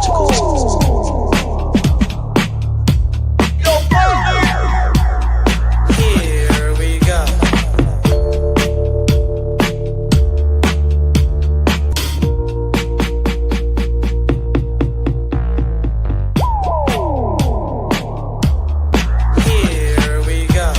magical. Here we go. Here we go.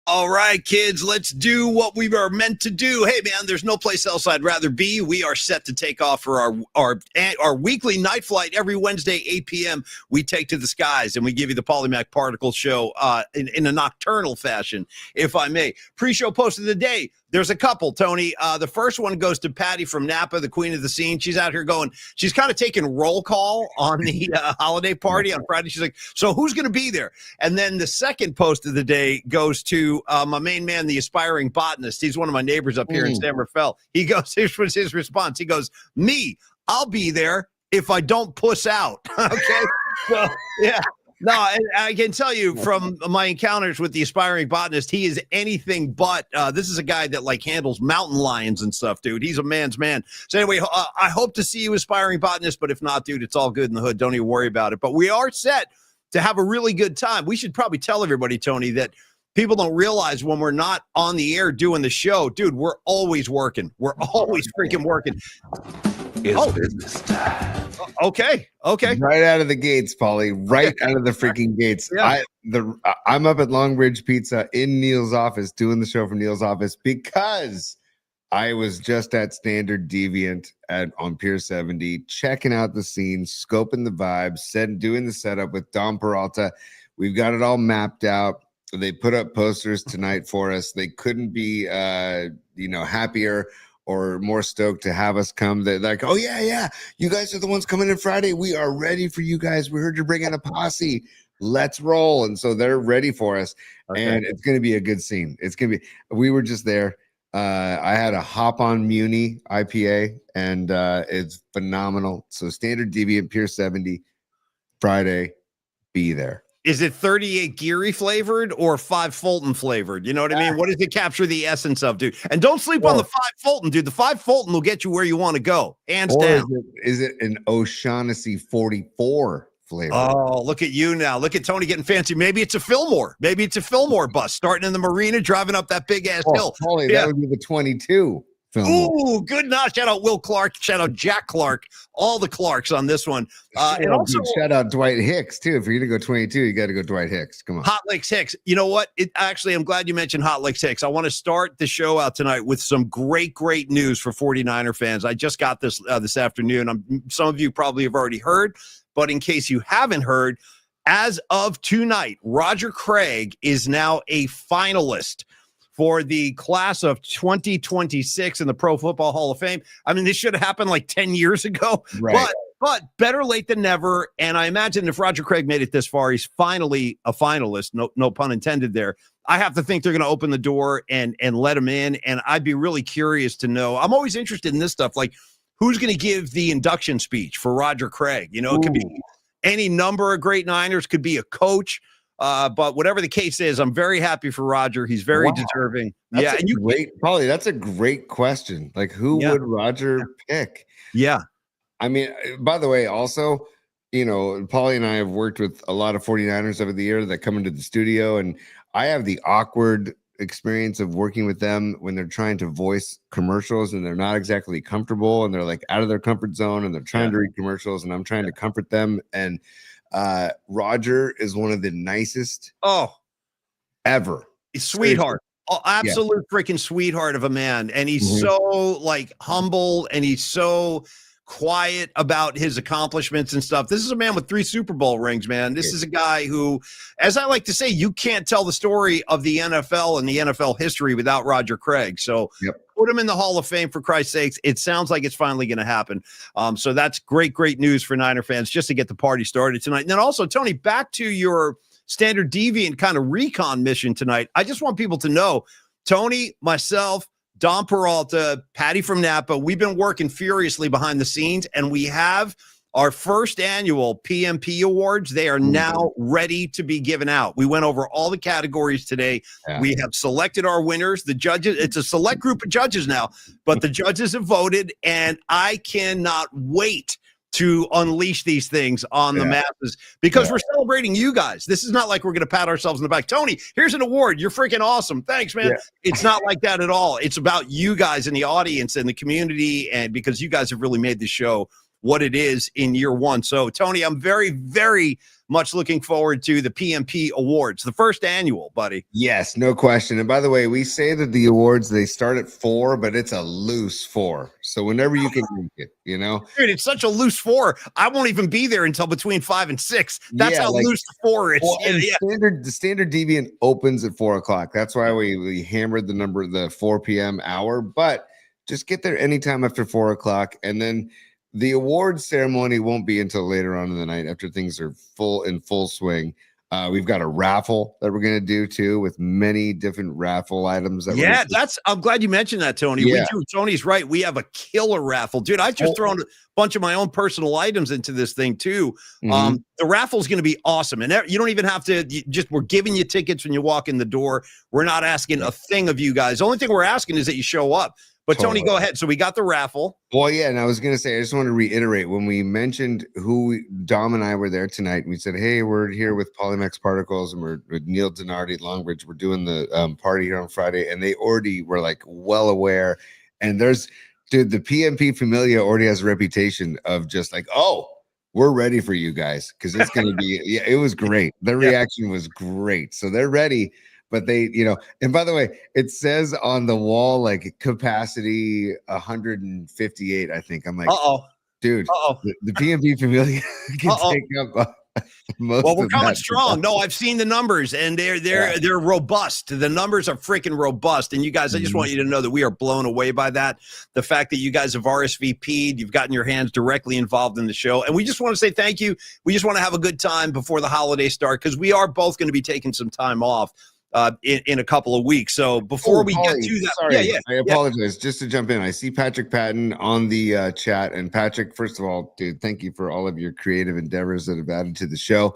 All right, kids, let's do what we are meant to do. Hey, man, there's no place else I'd rather be. We are set to take off for our weekly night flight every Wednesday, 8 p.m. We take to the skies, and we give you the Polymac Particle Show in a nocturnal fashion, if I may. Pre-show post of the day. There's a couple, Tony. The first one goes to Patty from Napa, the queen of the scene. She's out here going, she's kind of taking roll call on the holiday party on Friday. She's like, so who's going to be there? And then the second post of the day goes to my main man, the aspiring botanist. He's one of my neighbors up here in San Rafael. He goes, here's his response. He goes, me, I'll be there if I don't puss out. Okay. So, yeah. No, I can tell you from my encounters with the aspiring botanist, he is anything but. This is a guy that like handles mountain lions and stuff, dude. He's a man's man. So anyway, I hope to see you, aspiring botanist. But if not, dude, it's all good in the hood. Don't even worry about it. But we are set to have a really good time. We should probably tell everybody, Tony, that people don't realize when we're not on the air doing the show, dude, we're always working. We're always freaking working. It's business time. Okay. Right out of the gates, Paulie. Right out of the freaking gates. Yeah. I'm up at Long Ridge Pizza in Neil's office doing the show from Neil's office because I was just at Standard Deviant on Pier 70, checking out the scene, scoping the vibes, doing the setup with Dom Peralta. We've got it all mapped out. They put up posters tonight for us. They couldn't be happier or more stoked to have us come. They're like, oh, yeah, you guys are the ones coming in Friday. We are ready for you guys. We heard you're bringing a posse. Let's roll. And so they're ready for us. Okay. And it's going to be a good scene. We were just there. I had a Hop on Muni IPA, and it's phenomenal. So Standard Deviant, Pier 70, Friday, be there. Is it 38 Geary flavored or 5 Fulton flavored? You know what I mean? What does it capture the essence of, dude? And don't sleep on the 5 Fulton, dude. The 5 Fulton will get you where you want to go. Hands down. Is it an O'Shaughnessy 44 flavor? Oh, look at you now. Look at Tony getting fancy. Maybe it's a Fillmore. Maybe it's a Fillmore bus starting in the marina, driving up that big ass hill. Holy, that would be the 22. Ooh, good nod. Shout out Will Clark. Shout out Jack Clark. All the Clarks on this one. And also shout out Dwight Hicks, too. If you're going to go 22, you got to go Dwight Hicks. Come on. Hot Licks Hicks. You know what? I'm glad you mentioned Hot Licks Hicks. I want to start the show out tonight with some great news for 49er fans. I just got this afternoon. Some of you probably have already heard, but in case you haven't heard, as of tonight, Roger Craig is now a finalist for the class of 2026 in the Pro Football Hall of Fame. I mean, this should have happened like 10 years ago, right. But better late than never. And I imagine if Roger Craig made it this far, he's finally a finalist. No pun intended there. I have to think they're going to open the door and let him in. And I'd be really curious to know. I'm always interested in this stuff. Like, who's going to give the induction speech for Roger Craig? You know, it could be any number of great Niners, could be a coach. But whatever the case is, I'm very happy for Roger. He's very deserving. That's Paulie, that's a great question. Like, who would Roger pick? Yeah. I mean, by the way, also, Paulie and I have worked with a lot of 49ers over the year that come into the studio, and I have the awkward experience of working with them when they're trying to voice commercials and they're not exactly comfortable and they're like out of their comfort zone and they're trying to read commercials, and I'm trying to comfort them. And Roger is one of the nicest ever. Sweetheart. Oh, absolute freaking sweetheart of a man. And he's so like humble, and he's so quiet about his accomplishments and stuff. This is a man with 3 Super Bowl rings, man. This is a guy who, as I like to say, you can't tell the story of the NFL and the NFL history without Roger Craig. So put him in the Hall of Fame, for Christ's sakes. It sounds like it's finally going to happen. So that's great news for Niner fans, just to get the party started tonight. And then also, Tony, back to your Standard Deviant kind of recon mission tonight. I just want people to know, Tony, myself, Dom Peralta, Patty from Napa, we've been working furiously behind the scenes, and we have our first annual PMP awards. They are now ready to be given out. We went over all the categories today. We have selected our winners. The judges, it's a select group of judges now, but the judges have voted, and I cannot wait to unleash these things on the masses because we're celebrating you guys. This is not like we're going to pat ourselves in the back. Tony, here's an award. You're freaking awesome. Thanks, man. It's not like that at all. It's about you guys in the audience and the community, and because you guys have really made the show what it is in year one. So, Tony, I'm very, very much looking forward to the PMP Awards, the first annual, buddy. Yes, no question. And by the way, we say that the awards, they start at 4, but it's a loose 4. So whenever you can make it, you know? Dude, it's such a loose 4. I won't even be there until between 5 and 6. That's how loose the 4 is. Well, the standard deviant opens at 4 o'clock. That's why we hammered the number, the 4 p.m. hour, but just get there anytime after 4 o'clock. And then the awards ceremony won't be until later on in the night after things are in full swing. We've got a raffle that we're going to do too, with many different raffle items. I'm glad you mentioned that, Tony. We do. Tony's right. We have a killer raffle, dude. I just thrown a bunch of my own personal items into this thing too. The raffle is going to be awesome, and you don't even have to. We're giving you tickets when you walk in the door. We're not asking a thing of you guys. The only thing we're asking is that you show up. But Tony, go ahead. So we got the raffle. Well, yeah, and I was going to say, I just want to reiterate, when we mentioned Dom and I were there tonight, we said, hey, we're here with Polymex Particles, and we're with Neil Donardi, Longbridge. We're doing the party here on Friday, and they already were like well aware. And the PMP Familia already has a reputation of just like, oh, we're ready for you guys, because it's going to be, it was great. Their reaction was great. So they're ready. But they, and by the way, it says on the wall, like capacity 158, I think. I'm like, dude, the PMP Familia can take up most Well, we're of coming that. strong. No, I've seen the numbers, and they're robust. The numbers are freaking robust. And you guys, I just want you to know that we are blown away by that. The fact that you guys have RSVP'd, you've gotten your hands directly involved in the show. And we just want to say thank you. We just want to have a good time before the holidays start, because we are both going to be taking some time off in a couple of weeks. So before we get to that, I apologize. Just to jump in, I see Patrick Patton on the chat. And Patrick, first of all, dude, thank you for all of your creative endeavors that have added to the show.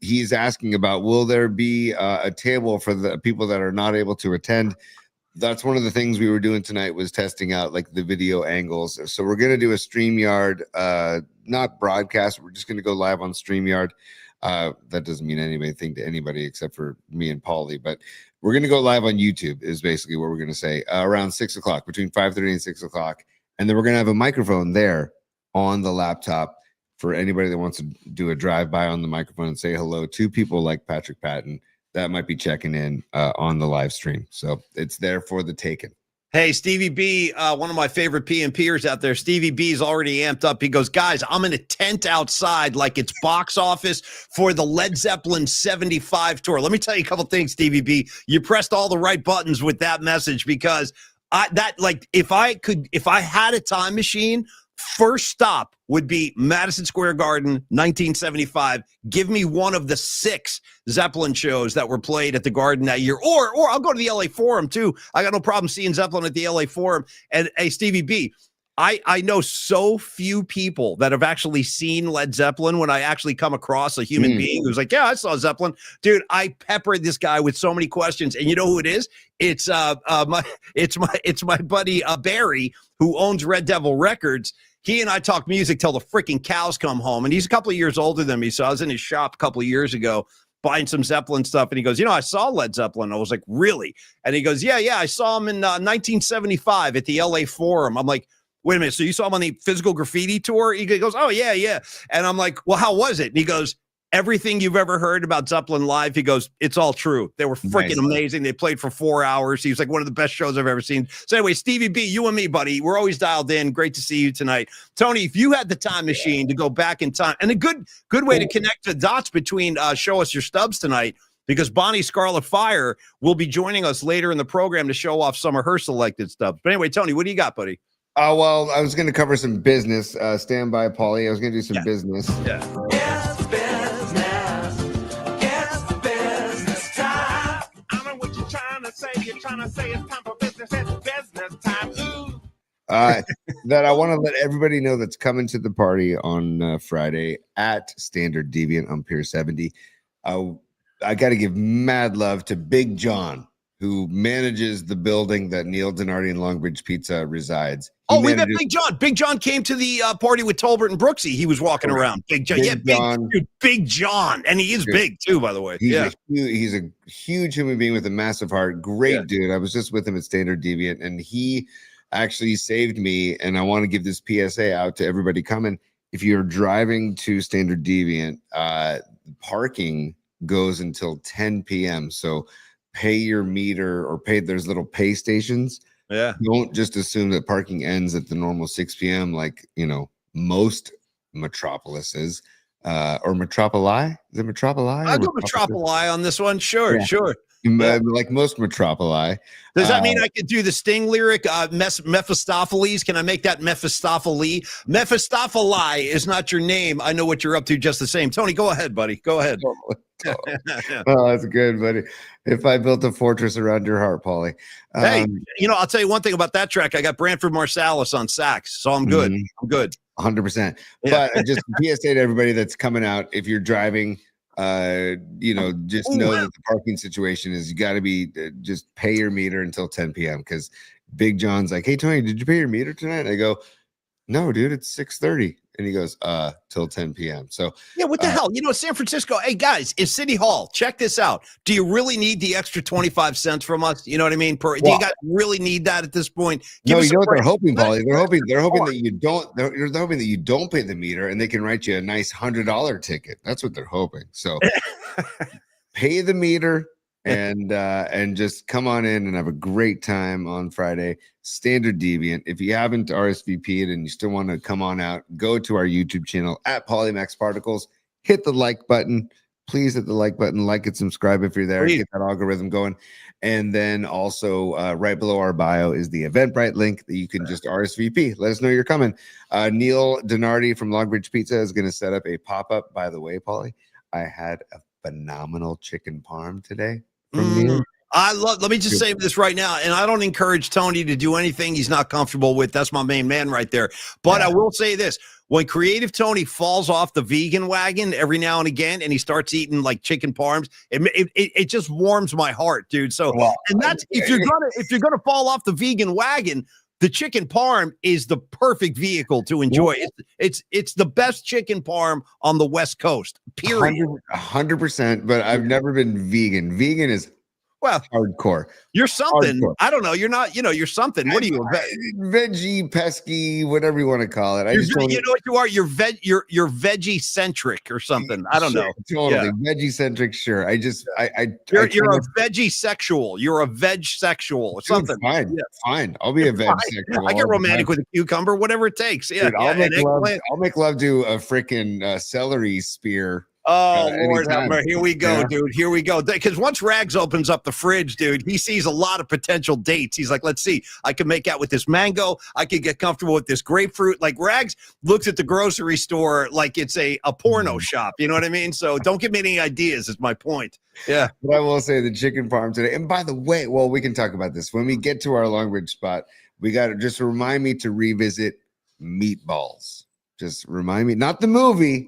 He's asking about, will there be a table for the people that are not able to attend? That's one of the things we were doing tonight, was testing out like the video angles. So we're going to do a StreamYard, not broadcast. We're just going to go live on StreamYard. That doesn't mean anything to anybody except for me and Paulie, but we're going to go live on YouTube is basically what we're going to say, around 6 o'clock, between 5:30 and 6 o'clock. And then we're going to have a microphone there on the laptop for anybody that wants to do a drive-by on the microphone and say hello to people like Patrick Patton that might be checking in on the live stream. So it's there for the taking. Hey, Stevie B, one of my favorite PMPers out there. Stevie B is already amped up. He goes, guys, I'm in a tent outside like it's box office for the Led Zeppelin 75 tour. Let me tell you a couple things, Stevie B. You pressed all the right buttons with that message, because if I had a time machine, first stop would be Madison Square Garden, 1975. Give me one of the 6 Zeppelin shows that were played at the Garden that year. Or I'll go to the LA Forum too. I got no problem seeing Zeppelin at the LA Forum. And hey, Stevie B, I know so few people that have actually seen Led Zeppelin. When I actually come across a human being who's like, yeah, I saw Zeppelin. Dude, I peppered this guy with so many questions. And you know who it is? It's my buddy Barry, who owns Red Devil Records. He and I talk music till the freaking cows come home. And he's a couple of years older than me. So I was in his shop a couple of years ago buying some Zeppelin stuff. And he goes, I saw Led Zeppelin. I was like, really? And he goes, yeah, I saw him in 1975 at the LA Forum. I'm like, wait a minute. So you saw him on the Physical Graffiti tour? He goes, oh, yeah. And I'm like, well, how was it? And he goes, everything you've ever heard about Zeppelin live, he goes, it's all true. They were freaking amazing. They played for 4 hours. He was like, one of the best shows I've ever seen. So anyway, Stevie B, you and me, buddy, we're always dialed in. Great to see you tonight. Tony, if you had the time machine to go back in time, and a good way to connect the dots between Show Us Your Stubs tonight, because Bonnie Scarlet Fire will be joining us later in the program to show off some of her selected stubs. But anyway, Tony, what do you got, buddy? Well, I was going to cover some business. Stand by, Paulie. I was going to do some business. It's business time. I know what you're trying to say. You're trying to say it's time for business. It's business time. Ooh. That I want to let everybody know that's coming to the party on Friday at Standard Deviant on Pier 70. I got to give mad love to Big John, who manages the building that Neil Donardi and Longbridge Pizza resides. Oh, we met Big John. Big John came to the party with Tolbert and Brooksy. He was walking around. Big John. Big John. And he is big too, by the way. He's a huge human being with a massive heart. Great dude. I was just with him at Standard Deviant, and he actually saved me. And I want to give this PSA out to everybody coming. If you're driving to Standard Deviant, parking goes until 10 p.m. So pay your meter or there's little pay stations. Yeah. Don't just assume that parking ends at the normal 6 p.m. like, most metropolises or metropoli. Is it metropoli? I'll go metropoli on this one. Sure. Like most metropoli. Does that mean I could do the Sting lyric, Mephistopheles? Can I make that Mephistopheles? Mephistopheli is not your name. I know what you're up to just the same. Tony, go ahead, buddy. Go ahead. Oh, that's good, buddy. If I built a fortress around your heart, Paulie. Hey, I'll tell you one thing about that track. I got Branford Marsalis on sax, so I'm good. I'm good. 100%. But just PSA to everybody that's coming out, if you're driving, just know that the parking situation is you got to be just pay your meter until 10 p.m. because Big John's like, hey, Tony, did you pay your meter tonight? I go, no, dude, it's 6:30. And he goes, till 10 p.m. So yeah, what the hell? San Francisco. Hey guys, in City Hall, check this out. Do you really need the extra 25 cents from us? You know what I mean? Do you really need that at this point? No, you know what they're hoping, Paulie? They're hoping that you don't. They're hoping that you don't pay the meter, and they can write you a nice $100 ticket. That's what they're hoping. So pay the meter and just come on in and have a great time on Friday. Standard Deviant. If you haven't RSVP'd and you still want to come on out, go to our YouTube channel at Polymax Particles. Hit the like button. Please hit the like button. Like and subscribe if you're there. Get that algorithm going. And then also right below our bio is the Eventbrite link that you can just RSVP. Let us know you're coming. Neil Donardi from Longbridge Pizza is going to set up a pop-up. By the way, Paulie, I had a phenomenal chicken parm today from Neil. Let me just say this right now, and I don't encourage Tony to do anything he's not comfortable with. That's my main man right there. But I will say this. When Creative Tony falls off the vegan wagon every now and again, and he starts eating like chicken parms, it just warms my heart, dude. So, and that's if you're gonna fall off the vegan wagon, the chicken parm is the perfect vehicle to enjoy. It's the best chicken parm on the West Coast. Period. 100%. But I've never been vegan. Vegan is hardcore. You're something. Hardcore. I don't know. You're not. You're something. What are you? Veggie, pesky, whatever you want to call it. You know what you are. You're veggie centric or something. I don't know. Totally veggie centric. Sure. You're a veggie sexual. You're a veg sexual or something. Fine. Yeah. Fine. I'll be a veg sexual. I get romantic with a cucumber. Whatever it takes. Yeah. Dude, I'll make love to a freaking celery spear. Oh, Lord, here we go, dude. Here we go. Because once Rags opens up the fridge, dude, he sees a lot of potential dates. He's like, let's see. I can make out with this mango. I could get comfortable with this grapefruit. Like Rags looks at the grocery store like it's a porno shop. You know what I mean? So don't give me any ideas is my point. Yeah. But I will say the chicken parm today. And by the way, we can talk about this. When we get to our Longbridge spot, we got to just remind me to revisit Meatballs. Just remind me, not the movie,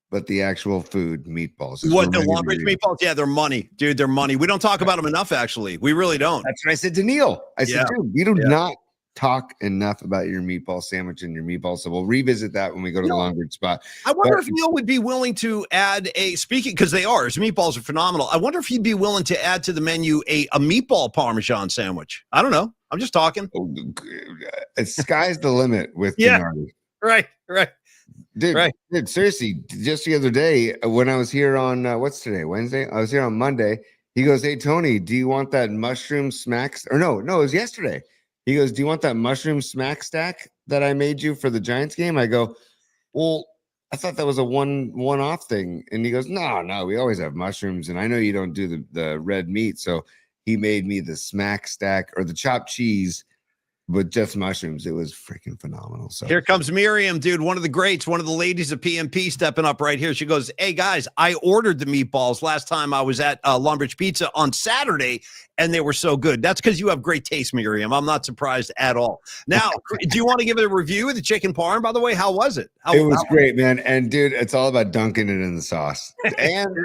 but the actual food, Meatballs. What, the Longbridge Meatballs? Yeah, they're money. Dude, they're money. We don't talk about them enough, actually. We really don't. That's what I said to Neil. I said, dude, we do not talk enough about your meatball sandwich and your meatballs. So we'll revisit that when we go to the Longbridge spot. I wonder if Neil would be willing to add because they are. His meatballs are phenomenal. I wonder if he'd be willing to add to the menu a meatball Parmesan sandwich. I don't know. I'm just talking. Sky's the limit with Donardi. Right. Dude, seriously, just the other day when I was here on what's today, Wednesday? I was here on Monday. He goes, hey, Tony, do you want that mushroom smack? Or no, it was yesterday. He goes, do you want that mushroom smack stack that I made you for the Giants game? I go, well, I thought that was a one-off thing. And he goes, no, we always have mushrooms. And I know you don't do the red meat. So he made me the smack stack or the chopped cheese with just mushrooms. It was freaking phenomenal. So here comes Miriam, dude, one of the greats, one of the ladies of PMP stepping up right here. She goes, hey guys, I ordered the meatballs last time I was at Longbridge Pizza on Saturday, and they were so good. That's because you have great taste, Miriam. I'm not surprised at all. Now, do you want to give it a review of the chicken parm? By the way, how was it? It was great, man. And dude, it's all about dunking it in the sauce. And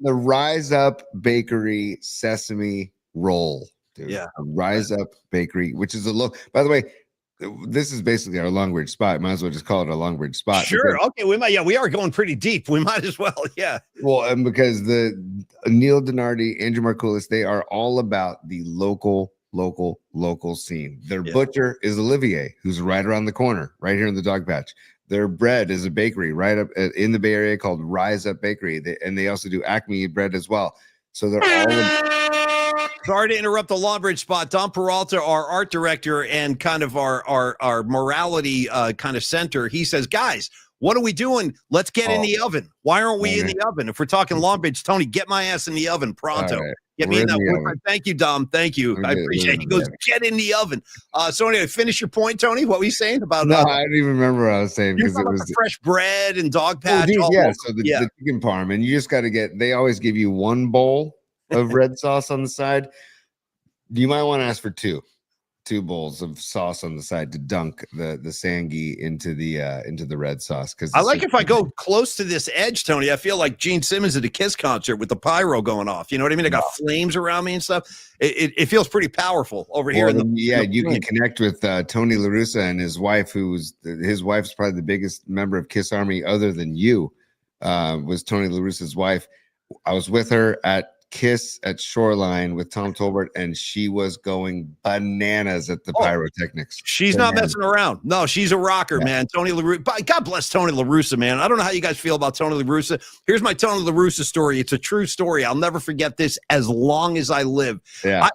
the Rise Up Bakery sesame roll. Dude. Yeah, Rise Up Bakery, which is by the way, this is basically our Long Bridge spot. Might as well just call it a Long Bridge spot. Sure. Because, Okay. We might. Yeah, we are going pretty deep. We might as well. Yeah. well, and because the Neil Donardi, Andrew Markoulis, they are all about the local scene. Their butcher is Olivier, who's right around the corner, right here in the Dog Patch. Their bread is a bakery right up in the Bay Area called Rise Up Bakery. And they also do Acme bread as well. So they're all. Sorry to interrupt the Long Bridge spot. Don Peralta, our art director and kind of our morality kind of center, he says, guys, what are we doing? Let's get in the oven. Why aren't we in the oven? If we're talking Long Bridge, Tony, get my ass in the oven pronto. Right. Get me in that wood. Thank you, Dom. Thank you. I appreciate it. He goes, get in the oven. So anyway, finish your point, Tony. What were you saying about? No, I don't even remember what I was saying because it was the fresh bread and Dog Patch. So the chicken parm, and you just got to get. They always give you one bowl of red sauce on the side. You might want to ask for two bowls of sauce on the side to dunk the sangi into the red sauce. Because I like if I go close to this edge, Tony. I feel like Gene Simmons at a Kiss concert with the pyro going off. You know what I mean? I got flames around me and stuff. It feels pretty powerful over here. You can connect with Tony La Russa and his wife, his wife's probably the biggest member of Kiss Army other than you. Was Tony La Russa's wife. I was with her at Kiss at Shoreline with Tom Tolbert, and she was going bananas at the pyrotechnics. She's not messing around. No, she's a rocker, man. Tony La Russa. God bless Tony La Russa, man. I don't know how you guys feel about Tony La Russa. Here's my Tony La Russa story. It's a true story. I'll never forget this as long as I live. Yeah.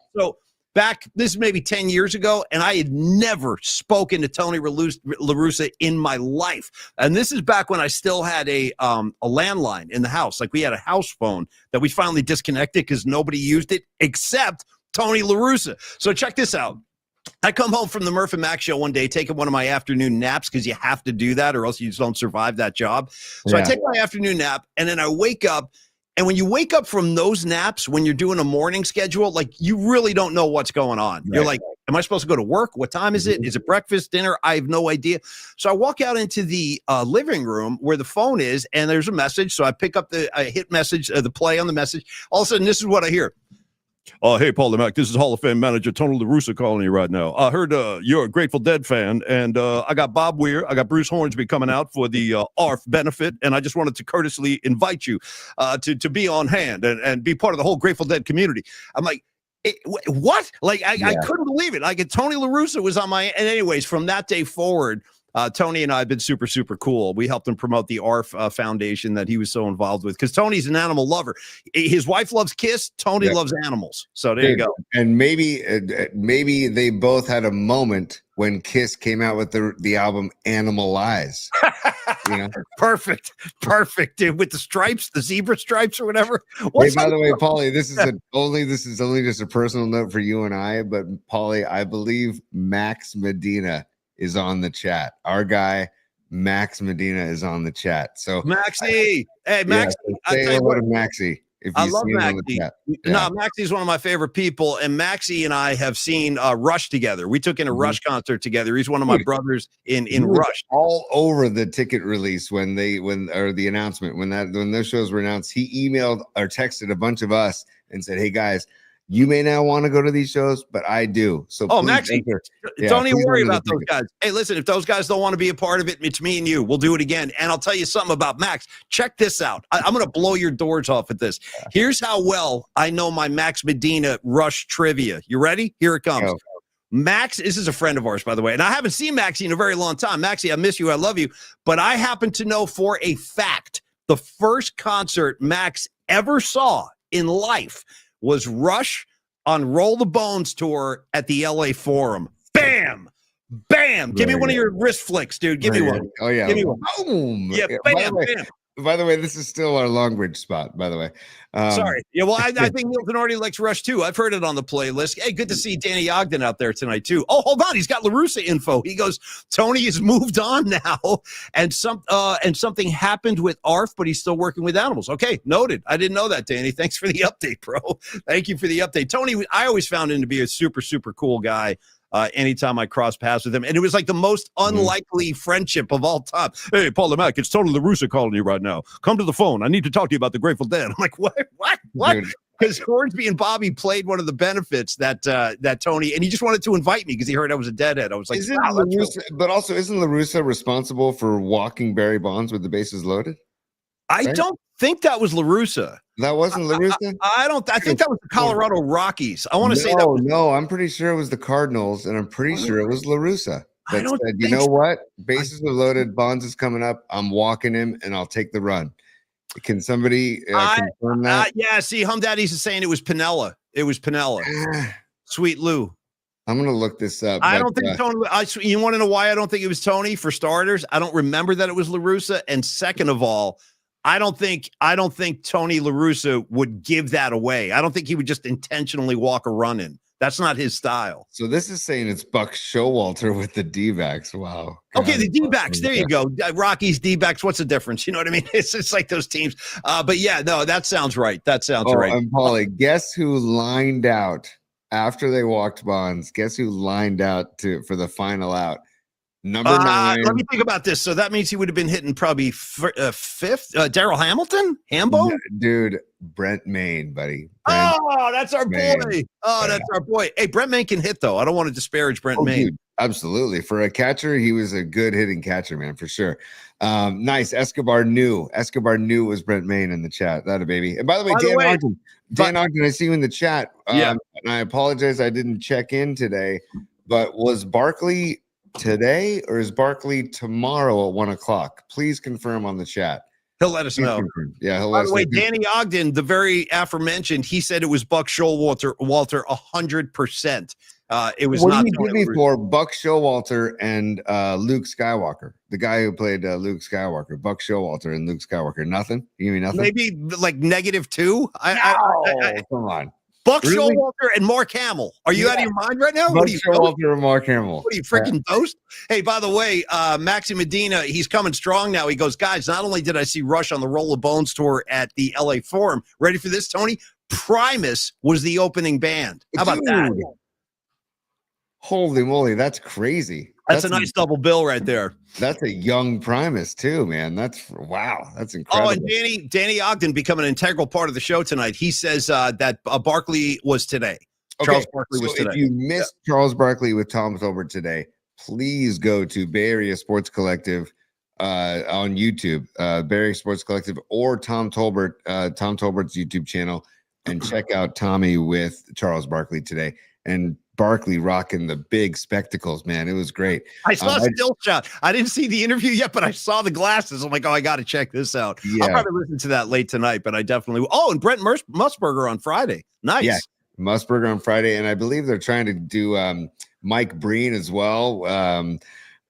This is maybe 10 years ago, and I had never spoken to Tony La Russa in my life. And this is back when I still had a landline in the house. Like we had a house phone that we finally disconnected because nobody used it except Tony La Russa. So check this out. I come home from the Murph and Max show one day, taking one of my afternoon naps because you have to do that or else you just don't survive that job. So I take my afternoon nap, and then I wake up. And when you wake up from those naps, when you're doing a morning schedule, like you really don't know what's going on. Right. You're like, am I supposed to go to work? What time is it? Is it breakfast, dinner? I have no idea. So I walk out into the living room where the phone is, and there's a message. So I pick up I hit message, the play on the message. All of a sudden, this is what I hear. Hey, Paul Lemack, this is Hall of Fame manager Tony La Russa calling you right now. I heard you're a Grateful Dead fan, and I got Bob Weir, I got Bruce Hornsby coming out for the ARF benefit, and I just wanted to courteously invite you to be on hand and be part of the whole Grateful Dead community. I'm like, what? Like, I couldn't believe it. Like, Tony La Russa was on my, and anyways, from that day forward, Tony and I have been super, super cool. We helped him promote the ARF Foundation that he was so involved with because Tony's an animal lover. His wife loves Kiss. Tony loves animals. So there you go. And maybe they both had a moment when Kiss came out with the album Animalize. Perfect, dude. With the stripes, the zebra stripes or whatever. Hey, by the way, Paulie, this is only just a personal note for you and I. But Paulie, I believe Max Medina is on the chat. Our guy Max Medina is on the chat. So Maxie, hey Maxie, say hello to Maxie. I love Maxie. No, Maxie's one of my favorite people, and Maxie and I have seen Rush together. We took in a Rush concert together. He's one of my brothers in Rush. All over the ticket release or the announcement when those shows were announced, he emailed or texted a bunch of us and said, "Hey guys, you may not want to go to these shows, but I do." So, Maxie, don't even worry about those guys. Hey, listen, if those guys don't want to be a part of it, it's me and you. We'll do it again. And I'll tell you something about Max. Check this out. I'm going to blow your doors off with this. Here's how well I know my Max Medina Rush trivia. You ready? Here it comes. Oh. Max, this is a friend of ours, by the way, and I haven't seen Maxie in a very long time. Maxie, I miss you. I love you. But I happen to know for a fact the first concert Max ever saw in life was Rush on Roll the Bones tour at the LA Forum. Bam! Bam! Give me one of your wrist flicks, dude. Give me one. Oh, yeah. Give me one. Boom! Yeah, bam, bam. By the way, this is still our Long Bridge spot, by the way. Sorry. Yeah, well, I think Neil Tenardi likes Rush, too. I've heard it on the playlist. Hey, good to see Danny Ogden out there tonight, too. Oh, hold on. He's got La Russa info. He goes, Tony has moved on now, and something happened with ARF, but he's still working with animals. Okay, noted. I didn't know that, Danny. Thanks for the update, bro. Thank you for the update. Tony, I always found him to be a super, super cool guy. Anytime I cross paths with him. And it was like the most unlikely friendship of all time. Hey, Paul Lemack, it's Tony La Russa calling you right now. Come to the phone. I need to talk to you about the Grateful Dead. I'm like, what? Dude, because Hornsby and Bobby played one of the benefits that Tony, and he just wanted to invite me because he heard I was a deadhead. I was like, Isn't wow, that's cool. but also isn't LaRussa responsible for walking Barry Bonds with the bases loaded? I Right? don't think that was LaRussa. That wasn't LaRussa? I think that was the Colorado Rockies. I want to say that was, No, I'm pretty sure it was the Cardinals, and I'm pretty sure it was LaRussa I that don't said, you think know so. what? Bases are loaded, Bonds is coming up. I'm walking him, and I'll take the run. Can somebody confirm that? Yeah, see, Hum Daddies is saying it was Pinella. It was Pinella. Sweet Lou. I'm gonna look this up. I don't think Tony. You want to know why I don't think it was Tony? For starters, I don't remember that it was LaRussa. And second of all, I don't think Tony LaRussa would give that away. I don't think he would just intentionally walk a run in. That's not his style. So this is saying it's Buck Showalter with the D-backs. Wow. Okay, God. the D-backs. There you go. Rockies, D-backs. What's the difference? You know what I mean? It's like those teams. But yeah, no, that sounds right. That sounds right. And Paulie, guess who lined out after they walked Bonds? Guess who lined out for the final out? Number 9. Let me think about this. So that means he would have been hitting probably fifth. Daryl Hamilton? Hambo? Dude, Brent Maine, buddy. Oh, that's our Maine. boy. Oh, that's our boy. Hey, Brent Maine can hit, though. I don't want to disparage Brent Maine. Dude, absolutely. For a catcher, he was a good hitting catcher, man, for sure. Nice. Escobar knew was Brent Maine in the chat. That a baby. And by the way, Dan Ogden, I see you in the chat. And I apologize I didn't check in today, but was Barkley today or is Barkley tomorrow at 1:00? Please confirm on the chat. He'll let us know. Yeah, he'll By let us the way, know. Danny Ogden, the very aforementioned, he said it was Buck Showalter 100%. It was what not. What did he give me for Buck Showalter and Luke Skywalker? The guy who played Luke Skywalker, Buck Showalter and Luke Skywalker. Nothing? You mean nothing? Maybe like -2? Come on. Buck Really? Showalter and Mark Hamill. Are you out of your mind right now? Buck Showalter and Mark Hamill. What are you, freaking dosed? Hey, by the way, Maxi Medina, he's coming strong now. He goes, guys, not only did I see Rush on the Roll of Bones tour at the LA Forum, ready for this, Tony? Primus was the opening band. How about that? Holy moly, that's crazy. That's a nice double bill right there. That's a young Primus too, man. That's incredible. Oh, and Danny Ogden become an integral part of the show tonight. He says that Barkley was today. Okay, Charles Barkley was today. If you missed Charles Barkley with Tom Tolbert today, please go to Bay Area Sports Collective on YouTube, Bay Area Sports Collective, or Tom Tolbert's YouTube channel, and check out Tommy with Charles Barkley today. And Barkley rocking the big spectacles, man. It was great. I saw a still shot. I didn't see the interview yet, but I saw the glasses. I'm like, oh, I got to check this out. Yeah. I'll probably listen to that late tonight, but I definitely will. Oh, and Brent Musburger on Friday. Nice. Yeah, Musburger on Friday. And I believe they're trying to do Mike Breen as well.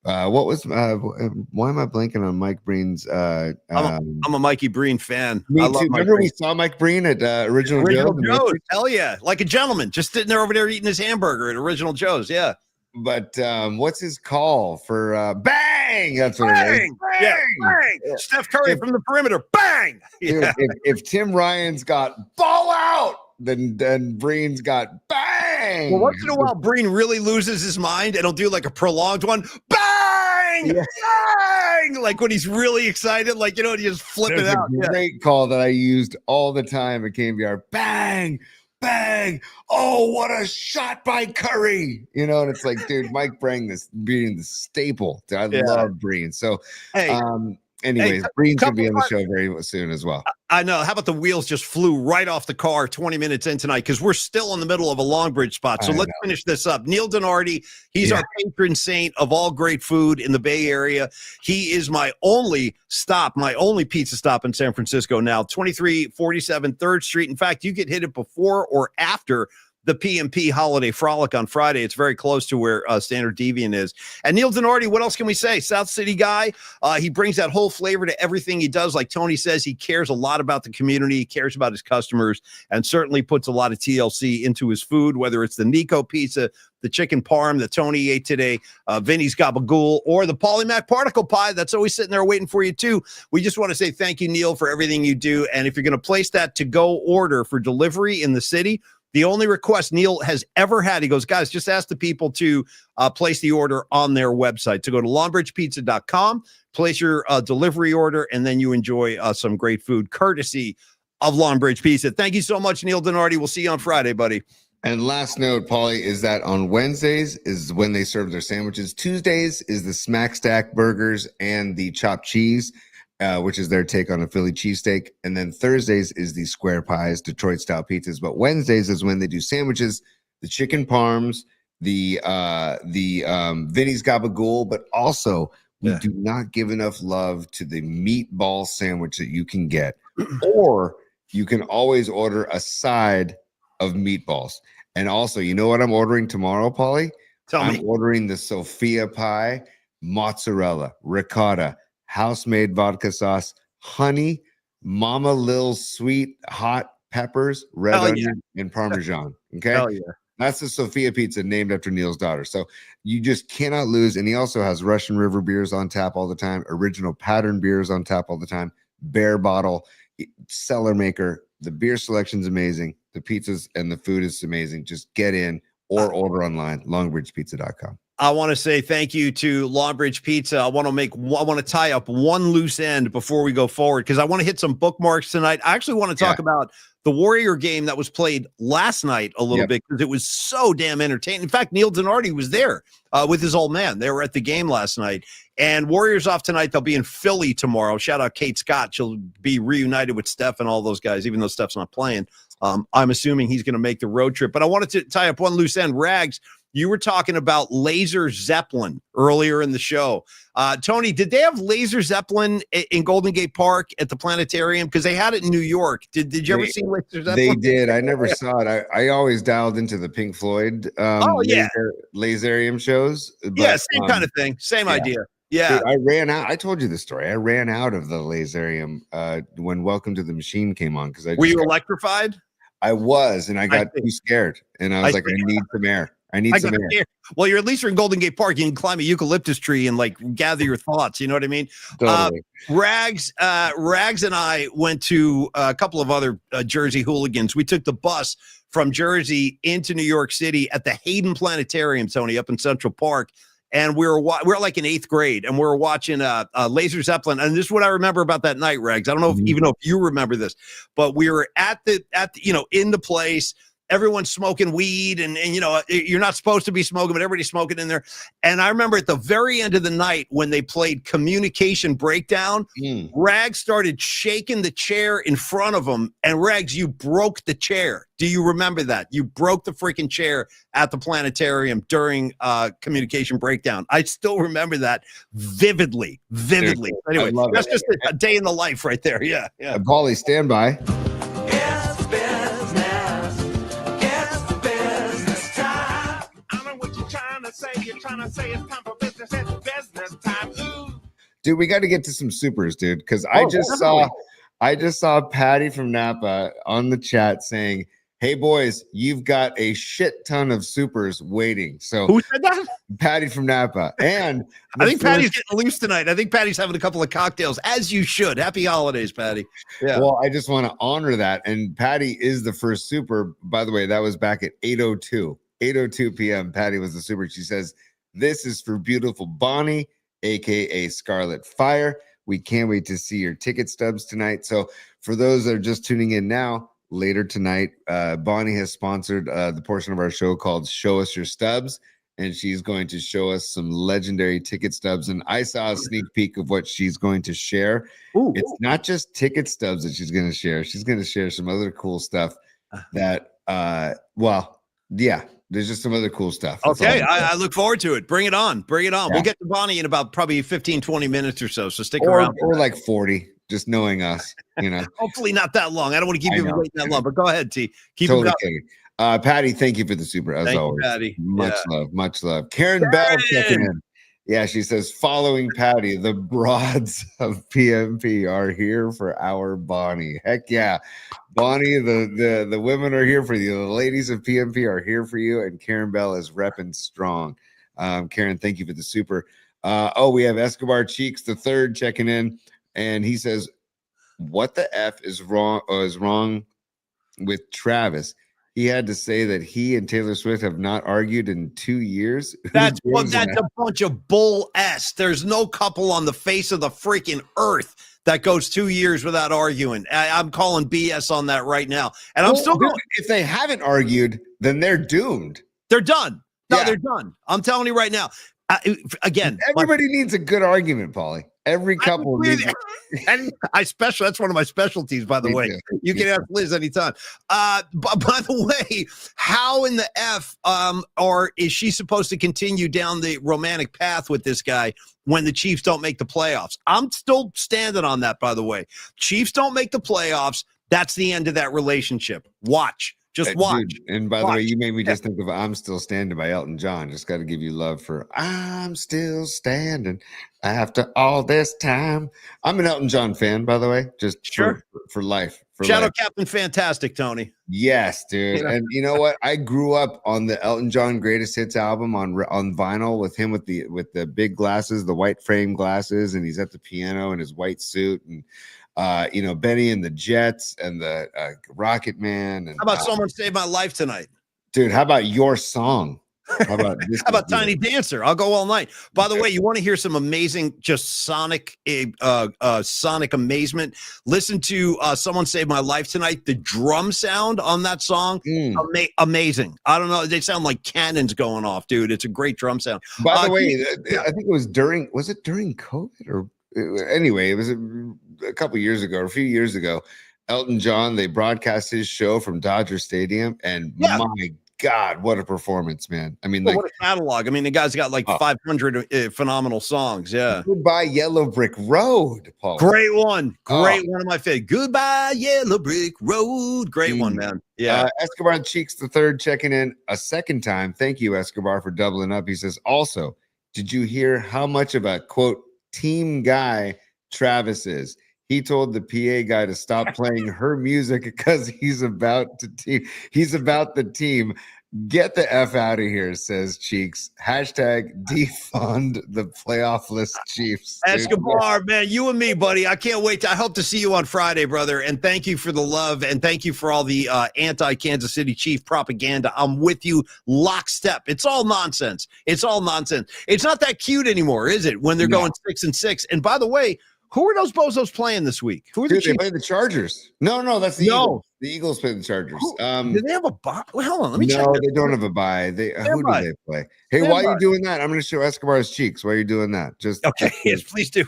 What was why am I blanking on Mike Breen's I'm a Mikey Breen fan. Me I love too. Mike Remember Breen. we saw Mike Breen at Original Joe's. Hell yeah. Like a gentleman, just sitting there over there eating his hamburger at Original Joe's. Yeah. But what's his call for bang? That's what it is. Bang! Yeah, bang! Steph Curry from the perimeter. Bang! Dude, Yeah. if Tim Ryan's got ball out, then Breen's got bang. Well, once in a while, Breen really loses his mind and he'll do like a prolonged one. Bang! Yeah. Bang! Like when he's really excited, like, you know, he just flip There's it out. a great call that I used all the time at KNBR. Bang! Bang! Oh, what a shot by Curry! You know, and it's like, dude, Mike Breen being the staple. Dude, I love Breen. So, Hey, anyways, Breen's gonna be on the show very soon as well. I know. How about the wheels just flew right off the car 20 minutes in tonight because we're still in the middle of a Long Bridge spot. So let's finish this up. Neil Donardi, he's our patron saint of all great food in the Bay Area. He is my only stop, my only pizza stop in San Francisco now, 2347 3rd Street. In fact, you get hit it before or after the PMP Holiday Frolic on Friday. It's very close to where Standard Deviant is. And Neil Donardi, what else can we say? South City guy. He brings that whole flavor to everything he does. Like Tony says, he cares a lot about the community. He cares about his customers and certainly puts a lot of TLC into his food, whether it's the Nico pizza, the chicken parm that Tony ate today, Vinny's Gabagool, or the Polymac Particle Pie that's always sitting there waiting for you too. We just want to say thank you, Neil, for everything you do. And if you're going to place that to-go order for delivery in the city, the only request Neil has ever had, he goes, guys, just ask the people to place the order on their website. So go to longbridgepizza.com, place your delivery order, and then you enjoy some great food courtesy of Longbridge Pizza. Thank you so much, Neil Donardi. We'll see you on Friday, buddy. And last note, Paulie, is that on Wednesdays is when they serve their sandwiches. Tuesdays is the Smack Stack burgers and the chopped cheese, which is their take on a Philly cheesesteak. And then Thursdays is the square pies, Detroit style pizzas. But Wednesdays is when they do sandwiches, the chicken parms, the Vinny's Gabagool, but also we do not give enough love to the meatball sandwich that you can get, or you can always order a side of meatballs. And also, you know what I'm ordering tomorrow, Paulie? I'm ordering the Sophia pie, mozzarella, ricotta, house-made vodka sauce, honey, Mama Lil's sweet hot peppers, red onion, and Parmesan. Okay? Hell yeah. That's the Sophia pizza named after Neil's daughter. So you just cannot lose. And he also has Russian River beers on tap all the time, original pattern beers on tap all the time, Bear Bottle, Cellar Maker. The beer selection's amazing. The pizzas and the food is amazing. Just get in or order online, longbridgepizza.com. I want to say thank you to Longbridge Pizza. I want to tie up one loose end before we go forward, because I want to hit some bookmarks tonight. I actually want to talk about the Warrior game that was played last night a little bit, because it was so damn entertaining. In fact, Neil Donardi was there with his old man. They were at the game last night. And Warriors off tonight. They'll be in Philly tomorrow. Shout out Kate Scott. She'll be reunited with Steph and all those guys, even though Steph's not playing. I'm assuming he's going to make the road trip. But I wanted to tie up one loose end. Rags, you were talking about Laser Zeppelin earlier in the show. Tony, did they have Laser Zeppelin in Golden Gate Park at the planetarium? Because they had it in New York. Did you ever see Laser Zeppelin? They did. I never saw it. I always dialed into the Pink Floyd Laserium shows. But, same kind of thing. Same idea. Yeah. Dude, I ran out. I told you the story. I ran out of the Laserium when Welcome to the Machine came on. Were you electrified? I was, and I got too scared. And I was like, I need some air. I need some air. Well, you're at least you're in Golden Gate Park. You can climb a eucalyptus tree and like gather your thoughts. You know what I mean? Totally. Rags and I went to a couple of other Jersey hooligans. We took the bus from Jersey into New York City at the Hayden Planetarium, Tony, up in Central Park. And we're like in 8th grade, and we're watching Laser Zeppelin. And this is what I remember about that night, Rags. I don't know if you remember this, but we were at the in the place. Everyone's smoking weed, and you're not supposed to be smoking, but everybody's smoking in there. And I remember at the very end of the night when they played Communication Breakdown, Rags started shaking the chair in front of him, and Rags, you broke the chair. Do you remember that? You broke the freaking chair at the planetarium during Communication Breakdown. I still remember that vividly. Anyway, that's just a day in the life right there. Yeah. Paulie, stand by. You're trying to say it's time for business. It's business time. Ooh. Dude, we got to get to some supers, dude, because I just saw Patty from Napa on the chat saying, "Hey boys, you've got a shit ton of supers waiting." So who said that? Patty from Napa. And I think Patty's getting loose tonight. I think Patty's having a couple of cocktails, as you should. Happy holidays, Patty. Yeah. Well, I just want to honor that. And Patty is the first super. By the way, that was back at 8:02 p.m. Patty was the super. She says, "This is for beautiful Bonnie, aka Scarlet Fire. We can't wait to see your ticket stubs tonight." So for those that are just tuning in now, later tonight, Bonnie has sponsored the portion of our show called Show Us Your Stubs, and she's going to show us some legendary ticket stubs. And I saw a sneak peek of what she's going to share. It's not just ticket stubs that she's going to share. She's going to share some other cool stuff that, there's just some other cool stuff. That's okay, I look forward to it. Bring it on. Yeah. We'll get to Bonnie in about probably 15, 20 minutes or so. So stick around. Or like 40, just knowing us, Hopefully not that long. I don't want to keep you waiting that long, but go ahead, T. Keep totally it going. Patty, thank you for the super, as thank always. You, Patty. Much love. Karen Bell checking in. Yeah, she says, following Patty, the broads of PMP are here for our Bonnie. Heck yeah. Bonnie, the women are here for you. The ladies of PMP are here for you. And Karen Bell is repping strong. Karen, thank you for the super. We have Escobar Cheeks the third checking in. And he says, what the F is wrong with Travis? He had to say that he and Taylor Swift have not argued in 2 years. That's a bunch of bull S. There's no couple on the face of the freaking earth that goes 2 years without arguing. I'm calling BS on that right now. And I'm still going. If they haven't argued, then they're doomed. They're done. No, Yeah. they're done. I'm telling you right now. Again, Everybody needs a good argument, Paulie. Every couple needs. And that's one of my specialties, by the way. You can ask Liz anytime. By the way, how in the F or is she supposed to continue down the romantic path with this guy when the Chiefs don't make the playoffs? I'm still standing on that, by the way. Chiefs don't make the playoffs. That's the end of that relationship. Watch. Just watch. Dude, and by the way, you made me just think of I'm Still Standing by Elton John. Just got to give you love for I'm still standing after all this time. I'm an Elton John fan, by the way, just for life. Shout life. out Captain Fantastic, Tony. Yes, dude. Yeah. And you know what? I grew up on the Elton John Greatest Hits album on vinyl with him with the big glasses, the white frame glasses, and he's at the piano in his white suit and Benny and the Jets and the Rocket Man. And, how about Someone Saved My Life Tonight? Dude, how about your song? How about this? How about Tiny Dancer? I'll go all night. By the way, you want to hear some amazing, just sonic amazement? Listen to Someone Saved My Life Tonight. The drum sound on that song, amazing. I don't know. They sound like cannons going off, dude. It's a great drum sound. By the way, I think it was during COVID or anyway, it was a couple years ago, or a few years ago. Elton John, they broadcast his show from Dodger Stadium, and my God, what a performance, man. I mean, what a catalog. I mean, the guy's got like 500 phenomenal songs. Yeah. Goodbye Yellow Brick Road, Paul. Great one. One of my favorite. Goodbye Yellow Brick Road. Great one, man. Yeah. Escobar Cheeks the third checking in a second time. Thank you, Escobar, for doubling up. He says, also, did you hear how much of a, quote, team guy Travis is? He told the PA guy to stop playing her music because he's about the team. Get the F out of here, says Cheeks. Hashtag defund the playoffless Chiefs. Escobar, man, you and me, buddy. I can't wait. I hope to see you on Friday, brother. And thank you for the love. And thank you for all the anti-Kansas City Chief propaganda. I'm with you lockstep. It's all nonsense. It's all nonsense. It's not that cute anymore, is it? When they're going 6-6. And by the way, who are those bozos playing this week? Who are they playing the Chargers? No, that's the Eagles. The Eagles play the Chargers. Do they have a bye? Well, hold on, let me check. No, they don't have a bye. Who do they play? Hey, while you're doing that, I'm going to show Escobar's Cheeks while you're doing that. Okay, yes, please do.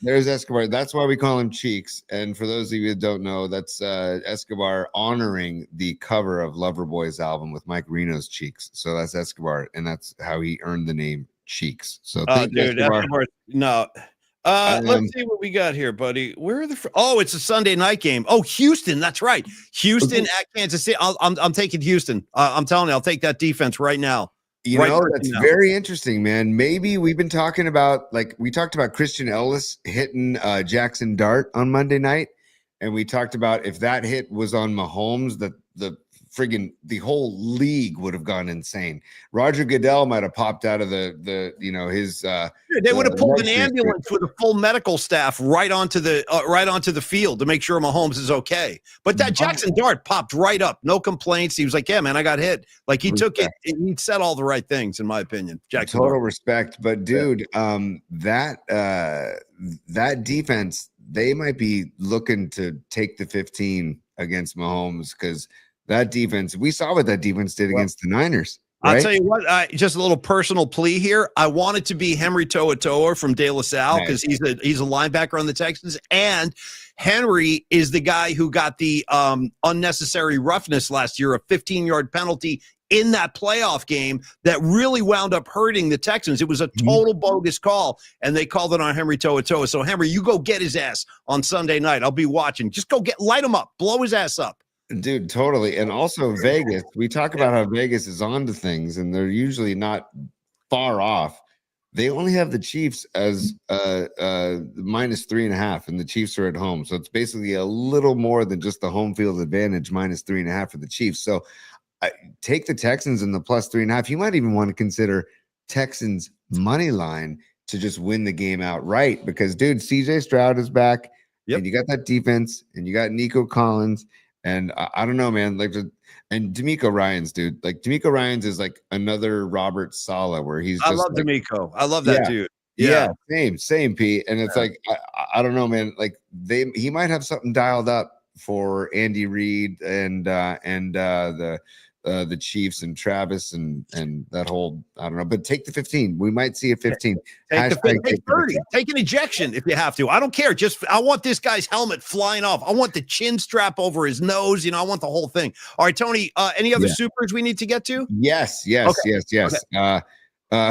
There's Escobar. That's why we call him Cheeks. And for those of you that don't know, that's Escobar honoring the cover of Loverboy's album with Mike Reno's Cheeks. So that's Escobar, and that's how he earned the name Cheeks. So thank you, Escobar. No. Let's see what we got here, buddy. Where are the? It's a Sunday night game. Oh, Houston. That's right. Houston at Kansas City. I'm taking Houston. I'm telling you, I'll take that defense right now. That's very interesting, man. Maybe we've been talking about, we talked about Christian Ellis hitting Jackson Dart on Monday night, and we talked about if that hit was on Mahomes, the whole league would have gone insane. Roger Goodell might have popped out of his. They would have pulled an ambulance with a full medical staff right onto the field to make sure Mahomes is okay. But that Jackson Dart popped right up, no complaints. He was like, "Yeah, man, I got hit." Like he took it. He said all the right things, in my opinion. Jackson total Dart. Respect, but dude, that defense, they might be looking to take the 15 against Mahomes because. That defense, we saw what that defense did against the Niners. Right? I'll tell you what, just a little personal plea here. I want it to be Henry To'oTo'o from De La Salle because he's a linebacker on the Texans. And Henry is the guy who got the unnecessary roughness last year, a 15-yard penalty in that playoff game that really wound up hurting the Texans. It was a total bogus call, and they called it on Henry To'oTo'o. So, Henry, you go get his ass on Sunday night. I'll be watching. Just go light him up. Blow his ass up. Dude, totally. And also Vegas. We talk about how Vegas is onto things, and they're usually not far off. They only have the Chiefs as -3.5, and the Chiefs are at home. So it's basically a little more than just the home field advantage, -3.5 for the Chiefs. So take the Texans in the +3.5. You might even want to consider Texans money line to just win the game outright because, dude, CJ Stroud is back, and you got that defense, and you got Nico Collins. And I don't know, man. And D'Amico Ryans, dude. D'Amico Ryans is like another Robert Saleh, where he's. I love D'Amico. I love that dude. Yeah, same, Pete. And it's like I don't know, man. Like he might have something dialed up for Andy Reid and the Chiefs and Travis and that whole I don't know. But take the 15. We might see a 15. Take 30. Take an ejection if you have to. I don't care. I want this guy's helmet flying off. I want the chin strap over his nose. I want the whole thing. All right, Tony. Any other supers we need to get to? Yes. Okay.